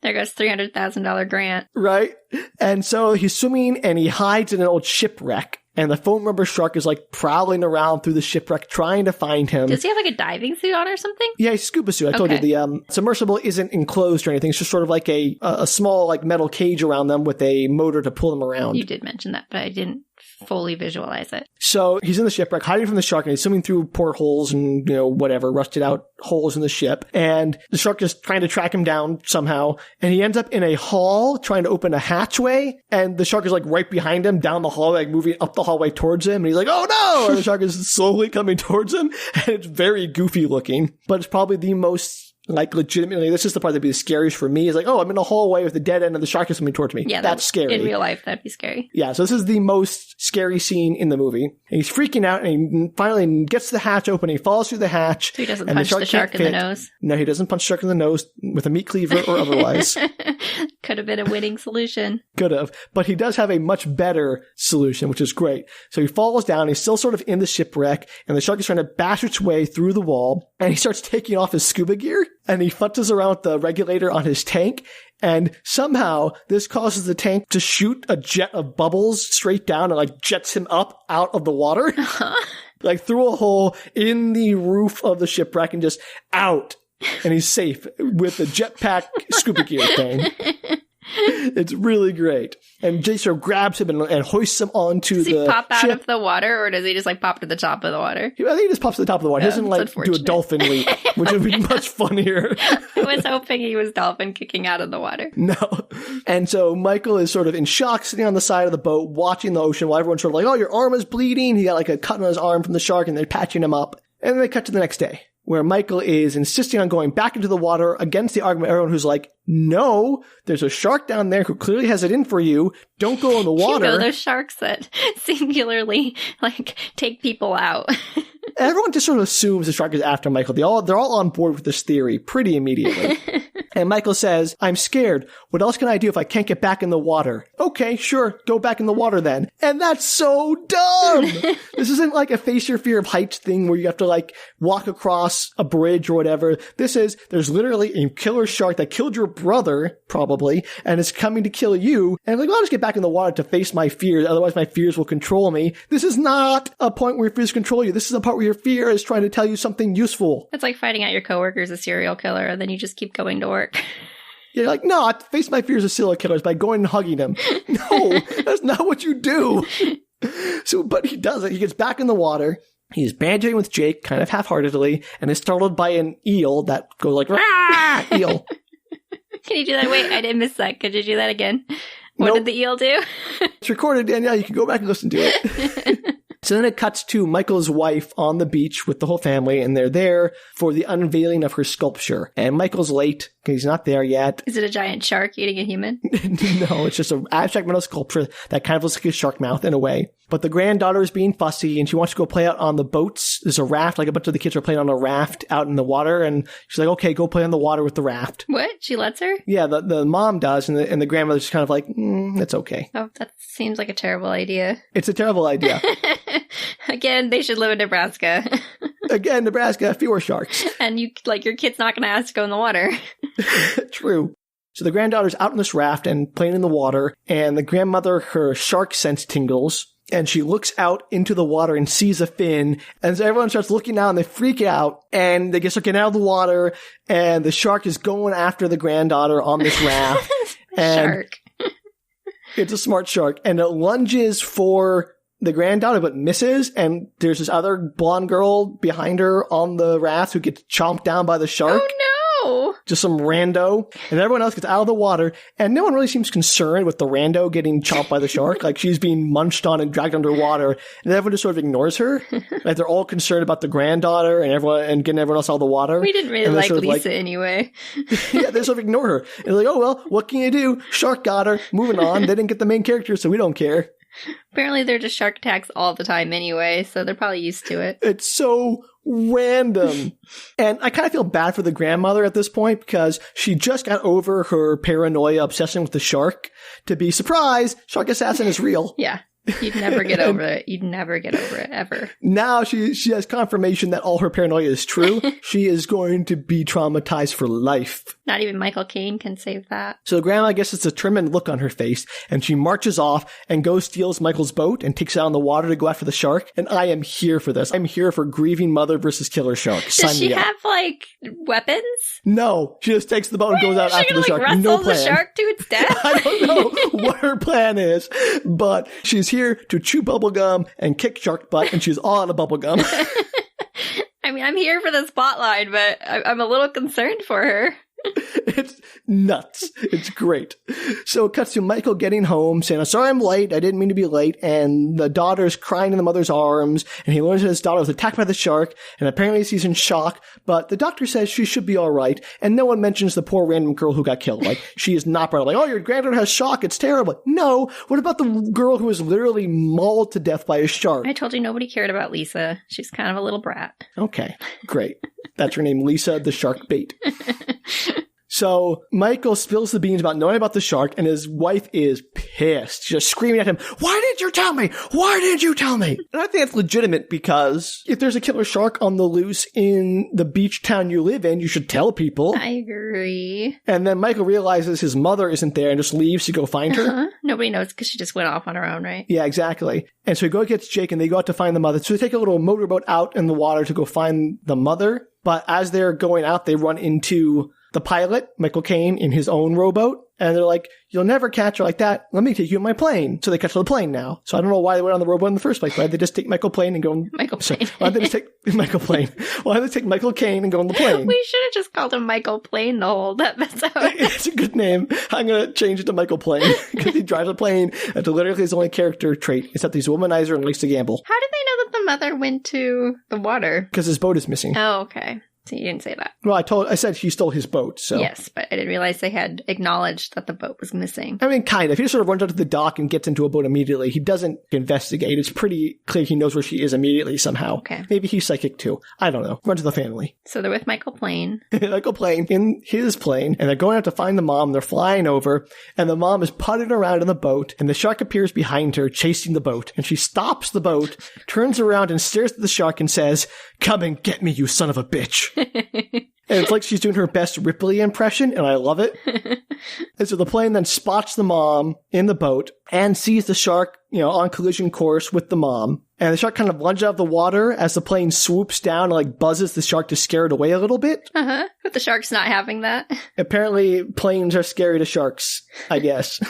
There goes $300,000 grant. Right? And so he's swimming, and he hides in an old shipwreck. And the foam rubber shark is like prowling around through the shipwreck trying to find him. Does he have like a diving suit on or something? Yeah, he's scuba suit. I told you the submersible isn't enclosed or anything. It's just sort of like a small like metal cage around them with a motor to pull them around. You did mention that, but I didn't fully visualize it. So he's in the shipwreck, hiding from the shark, and he's swimming through portholes and, whatever, rusted out holes in the ship. And the shark is trying to track him down somehow. And he ends up in a hall trying to open a hatchway. And the shark is like right behind him down the hallway, like moving up the hallway towards him. And he's like, oh no! And the shark is slowly coming towards him. And it's very goofy looking, but it's probably the most like legitimately, this is the part that'd be the scariest for me, is like, oh, I'm in a hallway with a dead end and the shark is coming towards me. Yeah, that's scary. In real life, that'd be scary. Yeah, so this is the most scary scene in the movie. And he's freaking out, and he finally gets the hatch open, and he falls through the hatch. So he doesn't punch the shark in the nose? No, he doesn't punch the shark in the nose with a meat cleaver or otherwise. Could have been a winning solution. Could have. But he does have a much better solution, which is great. So he falls down, he's still sort of in the shipwreck, and the shark is trying to bash its way through the wall, and he starts taking off his scuba gear, and he futzes around with the regulator on his tank, and somehow this causes the tank to shoot a jet of bubbles straight down and like jets him up out of the water, like through a hole in the roof of the shipwreck and just out. And he's safe with the jetpack scuba gear thing. It's really great. And Jay sort of grabs him and hoists him onto the ship. Does he pop out of the water, or does he just like pop to the top of the water? I think he just pops to the top of the water. He doesn't like do a dolphin leap, which would be much funnier. I was hoping he was dolphin kicking out of the water. No. And so Michael is sort of in shock, sitting on the side of the boat, watching the ocean while everyone's sort of like, oh, your arm is bleeding. He got like a cut on his arm from the shark, and they're patching him up. And then they cut to the next day, where Michael is insisting on going back into the water against the argument of everyone who's like, no, there's a shark down there who clearly has it in for you. Don't go in the water. Those sharks that singularly, like, take people out. Everyone just sort of assumes the shark is after Michael. They're all on board with this theory pretty immediately. And Michael says, I'm scared. What else can I do if I can't get back in the water? Okay, sure. Go back in the water then. And that's so dumb. This isn't like a face your fear of heights thing where you have to like walk across a bridge or whatever. This is, there's literally a killer shark that killed your brother, probably, and is coming to kill you. And I'm like, well, I'll just get back in the water to face my fears. Otherwise my fears will control me. This is not a point where your fears control you. This is a part where your fear is trying to tell you something useful. It's like finding out your coworker's a serial killer, and then you just keep going to work. You're like, no, I face my fears of serial killers by going and hugging them. No, that's not what you do. So, but he does it. He gets back in the water. He's bandaging with Jake, kind of half-heartedly, and is startled by an eel that goes like, rah! Eel. Can you do that? Wait, I didn't miss that. Could you do that again? What did the eel do? It's recorded, Danielle. You can go back and listen to it. So then it cuts to Michael's wife on the beach with the whole family, and they're there for the unveiling of her sculpture. And Michael's late because he's not there yet. Is it a giant shark eating a human? No, it's just an abstract metal sculpture that kind of looks like a shark mouth in a way. But the granddaughter is being fussy, and she wants to go play out on the boats. There's a raft, like a bunch of the kids are playing on a raft out in the water, and she's like, okay, go play on the water with the raft. What? She lets her? Yeah, the mom does, and the grandmother's just kind of like, it's okay. Oh, that seems like a terrible idea. It's a terrible idea. Again, they should live in Nebraska. Again, Nebraska, fewer sharks. And your kid's not going to ask to go in the water. True. So the granddaughter's out in this raft and playing in the water, and the grandmother, her shark sense tingles, and she looks out into the water and sees a fin, and so everyone starts looking out and they freak out, and they start getting out of the water, and the shark is going after the granddaughter on this raft. Shark. It's a smart shark, and it lunges for the granddaughter but misses, and there's this other blonde girl behind her on the raft who gets chomped down by the shark. Oh no! Just some rando. And everyone else gets out of the water, and no one really seems concerned with the rando getting chomped by the shark. Like, she's being munched on and dragged underwater, and everyone just sort of ignores her. Like, they're all concerned about the granddaughter and getting everyone else out of the water. We didn't really like Lisa anyway. Yeah, they sort of ignore her. And they're like, oh, well, what can you do? Shark got her. Moving on. They didn't get the main character, so we don't care. Apparently they're just shark attacks all the time anyway, so they're probably used to it. It's so random. And I kind of feel bad for the grandmother at this point because she just got over her paranoia obsession with the shark to be surprised, shark assassin is real. Yeah. You'd never get over it. You'd never get over it, ever. Now she has confirmation that all her paranoia is true. She is going to be traumatized for life. Not even Michael Caine can save that. So Grandma gets this determined look on her face, and she marches off and goes steals Michael's boat and takes it out in the water to go after the shark. And I am here for this. I'm here for grieving mother versus killer shark. Does she have, like, weapons? No. She just takes the boat and goes out after the shark. Wrestle No plan. the shark to its death? I don't know what her plan is, but she's here to chew bubblegum and kick shark butt, and she's all out of bubblegum. I mean, I'm here for the spotlight, but I'm a little concerned for her. It's nuts. It's great. So it cuts to Michael getting home, saying, "I'm sorry I'm late. I didn't mean to be late." And the daughter's crying in the mother's arms, and he learns that his daughter was attacked by the shark, and apparently he's in shock, but the doctor says she should be all right, and no one mentions the poor random girl who got killed. Like, she is not brought up, like, "Oh, your granddaughter has shock. It's terrible." No. What about the girl who was literally mauled to death by a shark? I told you nobody cared about Lisa. She's kind of a little brat. Okay, great. That's her name, Lisa the Shark Bait. So Michael spills the beans about knowing about the shark, and his wife is pissed. She's just screaming at him, "Why didn't you tell me? Why didn't you tell me?" And I think that's legitimate because if there's a killer shark on the loose in the beach town you live in, you should tell people. I agree. And then Michael realizes his mother isn't there and just leaves to go find her. Nobody knows because she just went off on her own, right? Yeah, exactly. And so he goes gets Jake, and they go out to find the mother. So they take a little motorboat out in the water to go find the mother. But as they're going out, they run into the pilot, Michael Caine, in his own rowboat. And they're like, "You'll never catch her like that. Let me take you in my plane." So they catch the plane now. So I don't know why they went on the rowboat in the first place. Why did they just take Michael Plane and go on... Michael Plane. Why did they just take Michael Plane? Why did they take Michael Caine and go on the plane? We should have just called him Michael Plane the whole episode. It's a good name. I'm going to change it to Michael Plane because he drives a plane. That's literally his only character trait, except he's a womanizer and likes to gamble. How did they know that the mother went to the water? Because his boat is missing. Oh, okay. So you didn't say that. Well, I said he stole his boat, so. Yes, but I didn't realize they had acknowledged that the boat was missing. I mean, kind of. He just sort of runs out to the dock and gets into a boat immediately. He doesn't investigate. It's pretty clear he knows where she is immediately somehow. Okay. Maybe he's psychic too. I don't know. Run to the family. So they're with Michael Plane. Michael Plane in his plane, and they're going out to find the mom. They're flying over, and the mom is putting around in the boat, and the shark appears behind her, chasing the boat. And she stops the boat, turns around and stares at the shark and says, "Come and get me, you son of a bitch." And it's like she's doing her best Ripley impression, and I love it. And so the plane then spots the mom in the boat and sees the shark, on collision course with the mom. And the shark kind of lunges out of the water as the plane swoops down and like buzzes the shark to scare it away a little bit. But the shark's not having that. Apparently planes are scary to sharks, I guess.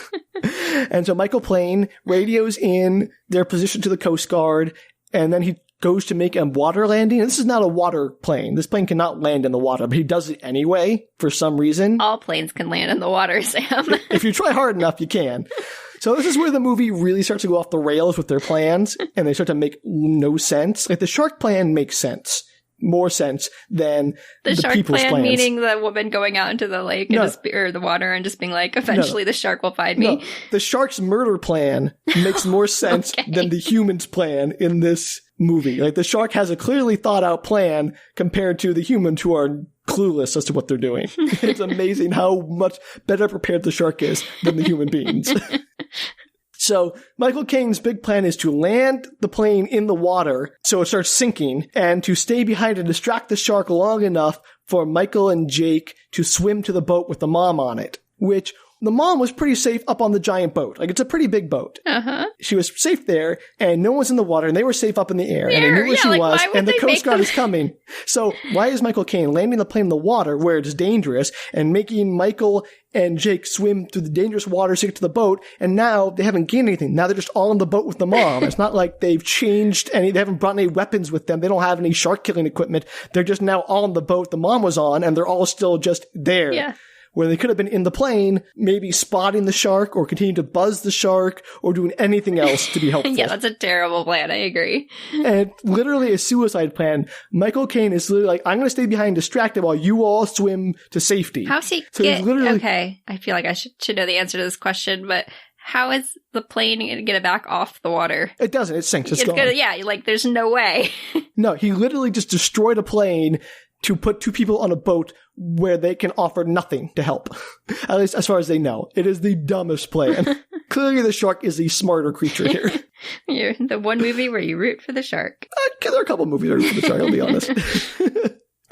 And so Michael Plane radios in their position to the Coast Guard, and then he goes to make a water landing. And this is not a water plane. This plane cannot land in the water, but he does it anyway for some reason. All planes can land in the water, Sam. If you try hard enough, you can. So this is where the movie really starts to go off the rails with their plans, and they start to make no sense. Like, the shark plan makes sense. More sense than the shark people's plan, plans. meaning the woman going out into the lake and or the water and just being like, eventually the shark will find me. No. The shark's murder plan makes more sense than the human's plan in this movie. Like, the shark has a clearly thought out plan compared to the humans who are clueless as to what they're doing. It's amazing how much better prepared the shark is than the human beings. So Michael Caine's big plan is to land the plane in the water so it starts sinking, and to stay behind and distract the shark long enough for Michael and Jake to swim to the boat with the mom on it, which the mom was pretty safe up on the giant boat. Like, it's a pretty big boat. She was safe there, and no one's in the water, and they were safe up in the air, and they knew where she was, and the Coast Guard is coming. So why is Michael Caine landing the plane in the water where it's dangerous and making Michael and Jake swim through the dangerous water to get to the boat, and now they haven't gained anything. Now they're just all on the boat with the mom. It's not like they've changed they haven't brought any weapons with them. They don't have any shark killing equipment. They're just now all on the boat the mom was on, and they're all still just there. Yeah. Where they could have been in the plane, maybe spotting the shark or continuing to buzz the shark or doing anything else to be helpful. Yeah, that's a terrible plan. I agree. And literally a suicide plan. Michael Caine is literally like, I'm going to stay behind distracted while you all swim to safety. How's he Okay, I feel like I should know the answer to this question, but How is the plane going to get it back off the water? It doesn't. It sinks. It's gone. Yeah, like, there's no way. No, he literally just destroyed a plane to put two people on a boat where they can offer nothing to help. At least as far as they know. It is the dumbest plan. Clearly the shark is the smarter creature here. You're the one movie where you root for the shark. There are a couple movies where I root for the shark, I'll be honest.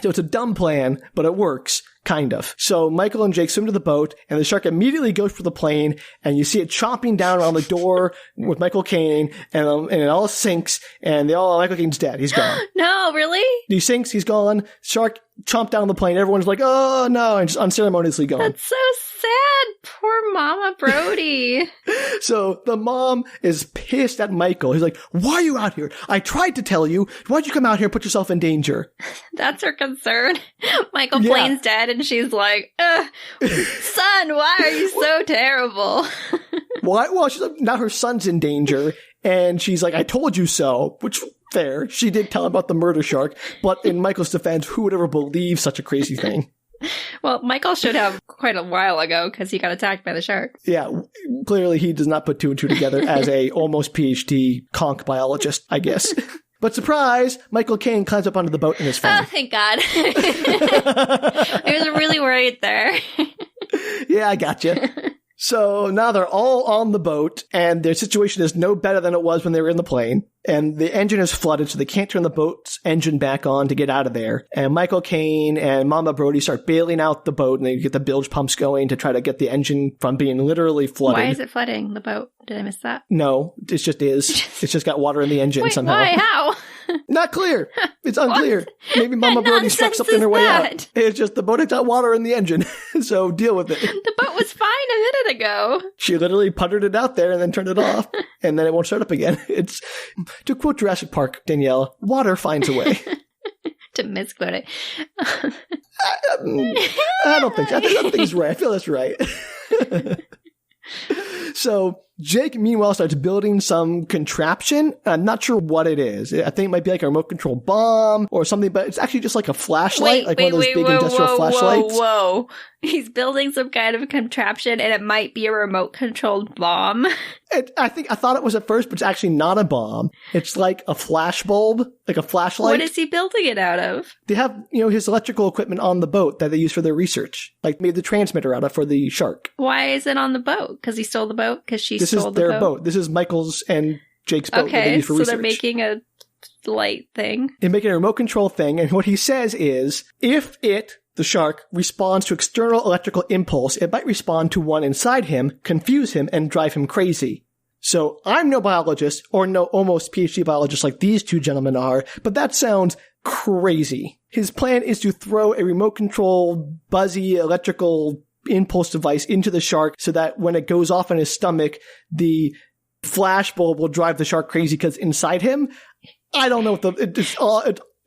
So it's a dumb plan, but it works, kind of. So Michael and Jake swim to the boat, and the shark immediately goes for the plane, and you see it chomping down around the door with Michael Caine, and it all sinks, and Michael Caine's dead. He's gone. No, really? He sinks, he's gone. Shark chomped down the plane. Everyone's like, oh no, and just unceremoniously gone. That's so sad. Poor Mama Brody. So the mom is pissed at Michael. He's like, why are you out here? I tried to tell you. Why'd you come out here and put yourself in danger? That's her concern. Michael Plain's dead, and she's like, son, why are you so terrible? Why? Well, she's like, now her son's in danger, and she's like, I told you so, which, fair. She did tell him about the murder shark, but in Michael's defense, who would ever believe such a crazy thing? Well, Michael should have quite a while ago because he got attacked by the shark. Yeah, clearly he does not put two and two together as a almost PhD conch biologist, I guess. But surprise, Michael Caine climbs up onto the boat and is fine. Oh, thank God. I was really worried there. Yeah, I gotcha. So now they're all on the boat, and their situation is no better than it was when they were in the plane. And the engine is flooded, so they can't turn the boat's engine back on to get out of there. And Michael Caine and Mama Brody start bailing out the boat, and they get the bilge pumps going to try to get the engine from being literally flooded. Why is it flooding the boat? Did I miss that? No, it just is. It's just got water in the engine somehow. Why? How? Not clear. It's unclear. Maybe Mama Brody struck something in her way out. It's just the boat has got water in the engine, so deal with it. The boat was fine a minute ago. She literally puttered it out there and then turned it off, and then it won't start up again. It's, to quote Jurassic Park, Danielle, water finds a way. To misquote it. I don't think so. I think he's right. I feel that's right. So Jake, meanwhile, starts building some contraption. I'm not sure what it is. I think it might be like a remote control bomb or something, but it's actually just like a flashlight, one of those big industrial flashlights. Whoa. He's building some kind of contraption, and it might be a remote controlled bomb. I thought it was at first, but it's actually not a bomb. It's like a flash bulb, like a flashlight. What is he building it out of? They have, his electrical equipment on the boat that they use for their research. Like made the transmitter out of for the shark. Why is it on the boat? Because he stole the boat? Because she stole the boat? This is their boat. This is Michael's and Jake's boat that they use for research. They're making a light thing. They're making a remote control thing, and what he says is, if the shark, responds to external electrical impulse, it might respond to one inside him, confuse him, and drive him crazy. So I'm no biologist, or no almost PhD biologist like these two gentlemen are, but that sounds crazy. His plan is to throw a remote control, buzzy electrical impulse device into the shark so that when it goes off in his stomach, the flash bulb will drive the shark crazy because inside him, I don't know what it's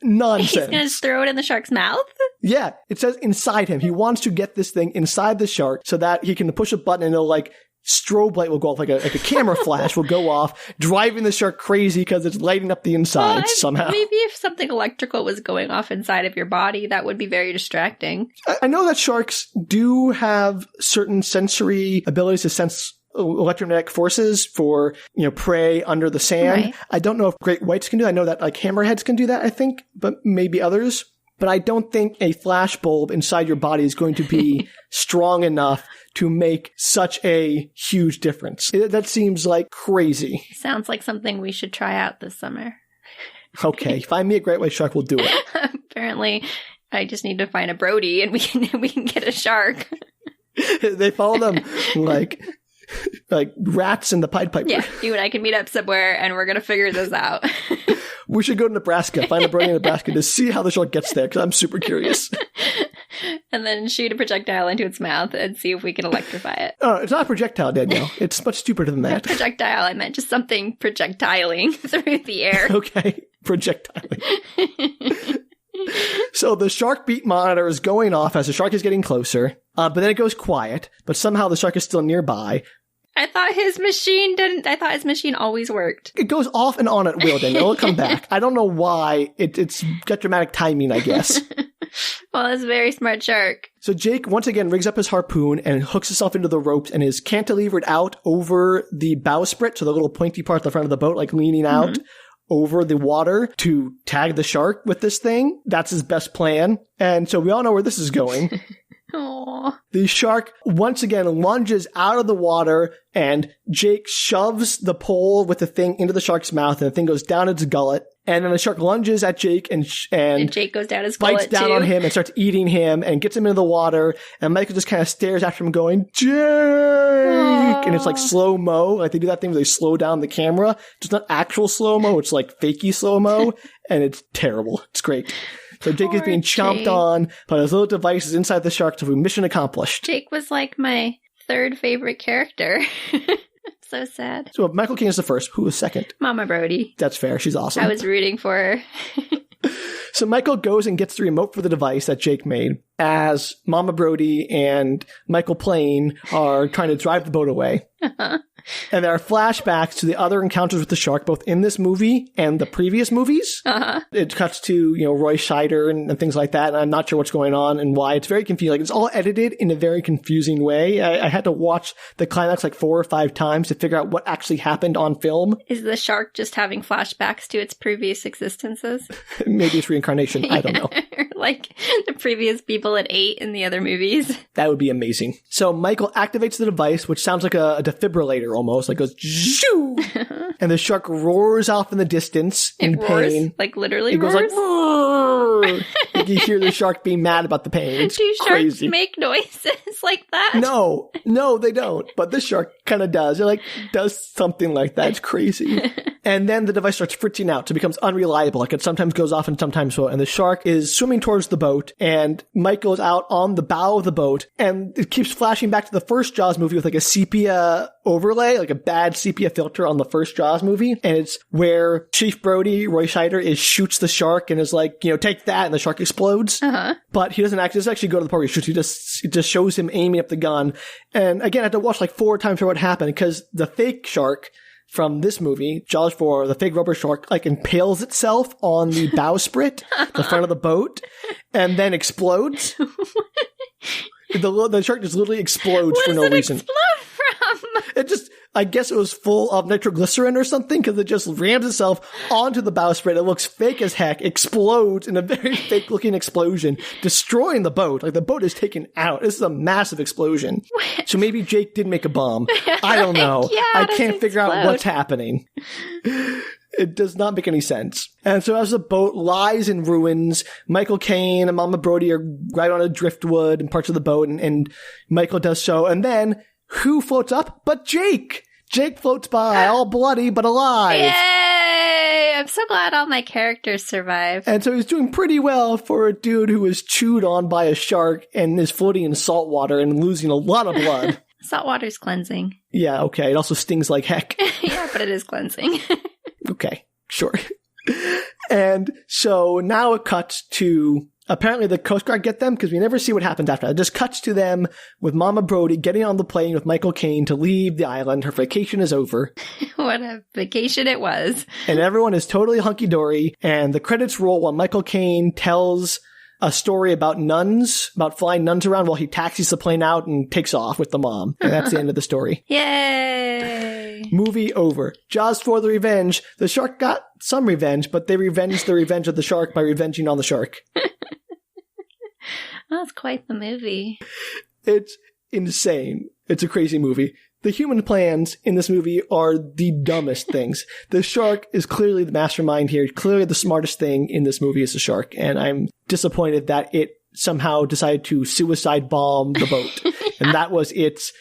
nonsense. He's going to throw it in the shark's mouth? Yeah, it says inside him. He wants to get this thing inside the shark so that he can push a button and it'll like strobe light will go off, like a camera flash will go off, driving the shark crazy because it's lighting up the insides somehow. Maybe if something electrical was going off inside of your body, that would be very distracting. I know that sharks do have certain sensory abilities to sense electromagnetic forces for, prey under the sand. Right. I don't know if great whites can do that. I know that like hammerheads can do that, I think, but maybe others. But I don't think a flash bulb inside your body is going to be strong enough to make such a huge difference. That seems like crazy. Sounds like something we should try out this summer. Okay, find me a great white shark, we'll do it. Apparently, I just need to find a Brody and we can get a shark. They follow them like rats in the Pied Piper. Yeah, you and I can meet up somewhere and we're going to figure this out. We should go to Nebraska, find a Brody in Nebraska to see how the shark gets there, because I'm super curious. And then shoot a projectile into its mouth and see if we can electrify it. Oh, it's not a projectile, Danielle. It's much stupider than that. Projectile, I meant just something projectiling through the air. Okay, projectiling. So the shark beat monitor is going off as the shark is getting closer, but then it goes quiet, but somehow the shark is still nearby. I thought his machine didn't. I thought his machine always worked. It goes off and on at will, then it'll come back. I don't know why. It's got dramatic timing, I guess. Well, it's a very smart shark. So Jake once again rigs up his harpoon and hooks himself into the ropes and is cantilevered out over the bowsprit, so the little pointy part at the front of the boat, like leaning out over the water to tag the shark with this thing. That's his best plan. And so we all know where this is going. Aww. The shark once again lunges out of the water, and Jake shoves the pole with the thing into the shark's mouth, and the thing goes down its gullet. And then the shark lunges at Jake, and Jake goes down his bites gullet down too. on him and starts eating him and gets him into the water. And Michael just kind of stares after him going, Jake! Aww. And it's like slow-mo. Like they do that thing where they slow down the camera. It's not actual slow-mo. It's like fakey slow-mo. And it's terrible. It's great. So Jake is being chomped on, but his little device is inside the shark, so mission accomplished. Jake was like my third favorite character. So sad. So Michael Caine is the first. Who was second? Mama Brody. That's fair. She's awesome. I was rooting for her. So Michael goes and gets the remote for the device that Jake made as Mama Brody and Michael Caine are trying to drive the boat away. And there are flashbacks to the other encounters with the shark, both in this movie and the previous movies. It cuts to, Roy Scheider and things like that. And I'm not sure what's going on and why. It's very confusing. Like, it's all edited in a very confusing way. I had to watch the climax like 4 or 5 times to figure out what actually happened on film. Is the shark just having flashbacks to its previous existences? Maybe it's reincarnation. I don't know. Like the previous people it ate in the other movies. That would be amazing. So Michael activates the device, which sounds like a defibrillator almost. Like goes, shoo! And the shark roars off in the distance in pain. Like literally it goes roars? like, roar! Like you hear the shark being mad about the pain. It's Do crazy. sharks make noises like that? No, they don't. But this shark kind of does. It does something like that. It's crazy. And then the device starts fritzing out, so it becomes unreliable. Like it sometimes goes off and sometimes won't. And the shark is swimming towards the boat, and Michael is out on the bow of the boat, and it keeps flashing back to the first Jaws movie with like a sepia overlay, like a bad sepia filter on the first Jaws movie. And it's where Chief Brody, Roy Scheider, shoots the shark and is like, take that, and the shark explodes. But he doesn't actually go to the part where he shoots. It just shows him aiming up the gun. And again, I had to watch like 4 times for what happened, because the fake shark from this movie, Jaws 4, the fake rubber shark, impales itself on the bowsprit, the front of the boat, and then explodes. The shark just literally explodes for no reason. What does it explode from? It just, I guess it was full of nitroglycerin or something, because it just rams itself onto the bowsprit. It looks fake as heck, explodes in a very fake-looking explosion, destroying the boat. Like, the boat is taken out. This is a massive explosion. So maybe Jake did make a bomb. I don't know. I can't figure out what's happening. It does not make any sense. And so as the boat lies in ruins, Michael Caine and Mama Brody are right on a driftwood and parts of the boat, and Michael does so. And then, who floats up but Jake? Jake floats by, all bloody but alive. Yay! I'm so glad all my characters survived. And so he's doing pretty well for a dude who was chewed on by a shark and is floating in salt water and losing a lot of blood. Salt water's cleansing. Yeah, okay. It also stings like heck. Yeah, but it is cleansing. Okay, sure. And so now it cuts to, apparently the Coast Guard get them, because we never see what happens after that. It just cuts to them with Mama Brody getting on the plane with Michael Caine to leave the island. Her vacation is over. What a vacation it was. And everyone is totally hunky-dory, and the credits roll while Michael Caine tells a story about nuns, about flying nuns around while he taxis the plane out and takes off with the mom. And that's the end of the story. Yay! Movie over. Jaws 4: The Revenge. The shark got some revenge, but they revenged the revenge of the shark by revenging on the shark. That's quite the movie. It's insane. It's a crazy movie. The human plans in this movie are the dumbest things. The shark is clearly the mastermind here. Clearly the smartest thing in this movie is the shark. And I'm disappointed that it somehow decided to suicide bomb the boat. And that was its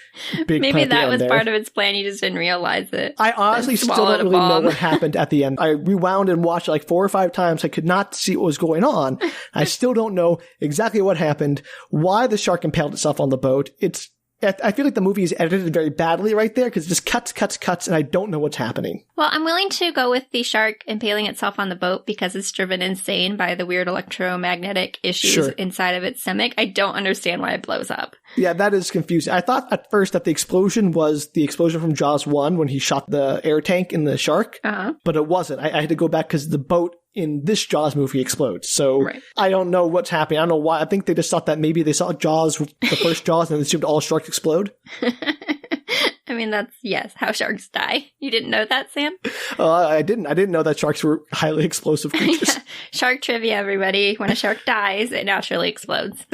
big Maybe that was there. part of its plan. You just didn't realize it. I honestly still don't really know what happened at the end. I rewound and watched it like 4 or 5 times. I could not see what was going on. I still don't know exactly what happened, why the shark impaled itself on the boat. It's I feel like the movie is edited very badly right there because it just cuts, and I don't know what's happening. Well, I'm willing to go with the shark impaling itself on the boat because it's driven insane by the weird electromagnetic issues inside of its stomach. I don't understand why it blows up. Yeah, that is confusing. I thought at first that the explosion was the explosion from Jaws 1 when he shot the air tank in the shark, but it wasn't. I had to go back because the boat in this Jaws movie explodes. So I don't know what's happening. I don't know why. I think they just thought that maybe they saw Jaws, the first Jaws, and they assumed all sharks explode. I mean, that's, yes, how sharks die. You didn't know that, Sam? I didn't know that sharks were highly explosive creatures. Shark trivia, everybody. When a shark dies, it naturally explodes.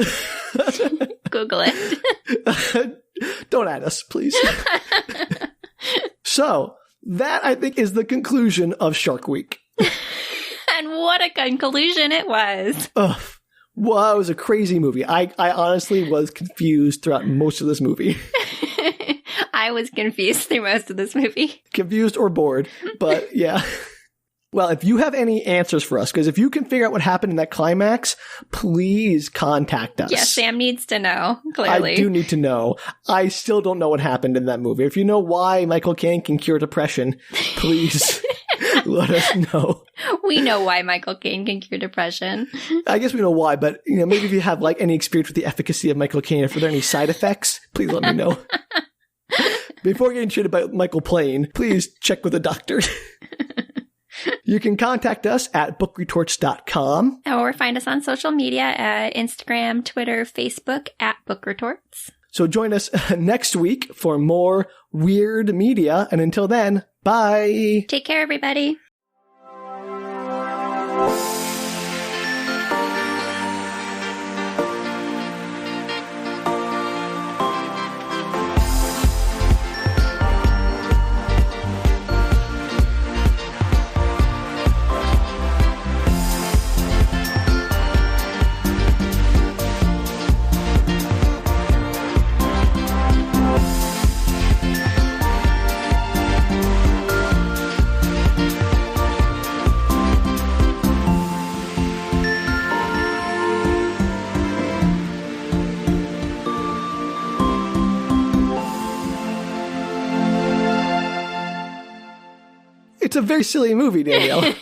Google it. Don't add us, please. So, that, I think, is the conclusion of Shark Week. And what a conclusion it was. Well, it was a crazy movie. I honestly was confused throughout most of this movie. I was confused through most of this movie. Confused or bored, but yeah. Well, if you have any answers for us, because if you can figure out what happened in that climax, please contact us. Yes, Sam needs to know, clearly. I do need to know. I still don't know what happened in that movie. If you know why Michael Caine can cure depression, please let us know. We know why Michael Caine can cure depression. I guess we know why, but maybe if you have any experience with the efficacy of Michael Caine, if there are any side effects, please let me know. Before getting treated by Michael Caine, please check with a doctor. You can contact us at bookretorts.com. Or find us on social media at Instagram, Twitter, Facebook at bookretorts. So join us next week for more weird media. And until then, bye. Take care, everybody. It's a very silly movie, Danielle.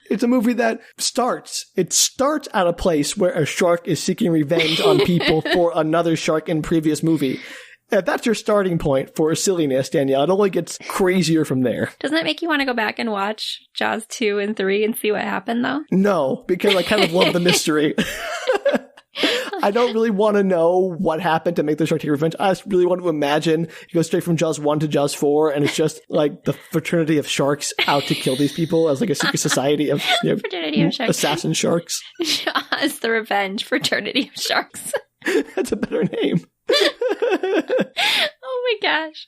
It's a movie that starts at a place where a shark is seeking revenge on people for another shark in previous movie. If that's your starting point for silliness, Danielle, it only gets crazier from there. Doesn't it make you want to go back and watch Jaws 2 and 3 and see what happened, though? No, because I kind of love the mystery. I don't really want to know what happened to make the shark take revenge. I just really want to imagine it goes straight from Jaws 1 to Jaws 4, and it's just the fraternity of sharks out to kill these people as a secret society of, fraternity of sharks. Assassin sharks. Jaws the Revenge Fraternity of Sharks. That's a better name. Oh my gosh.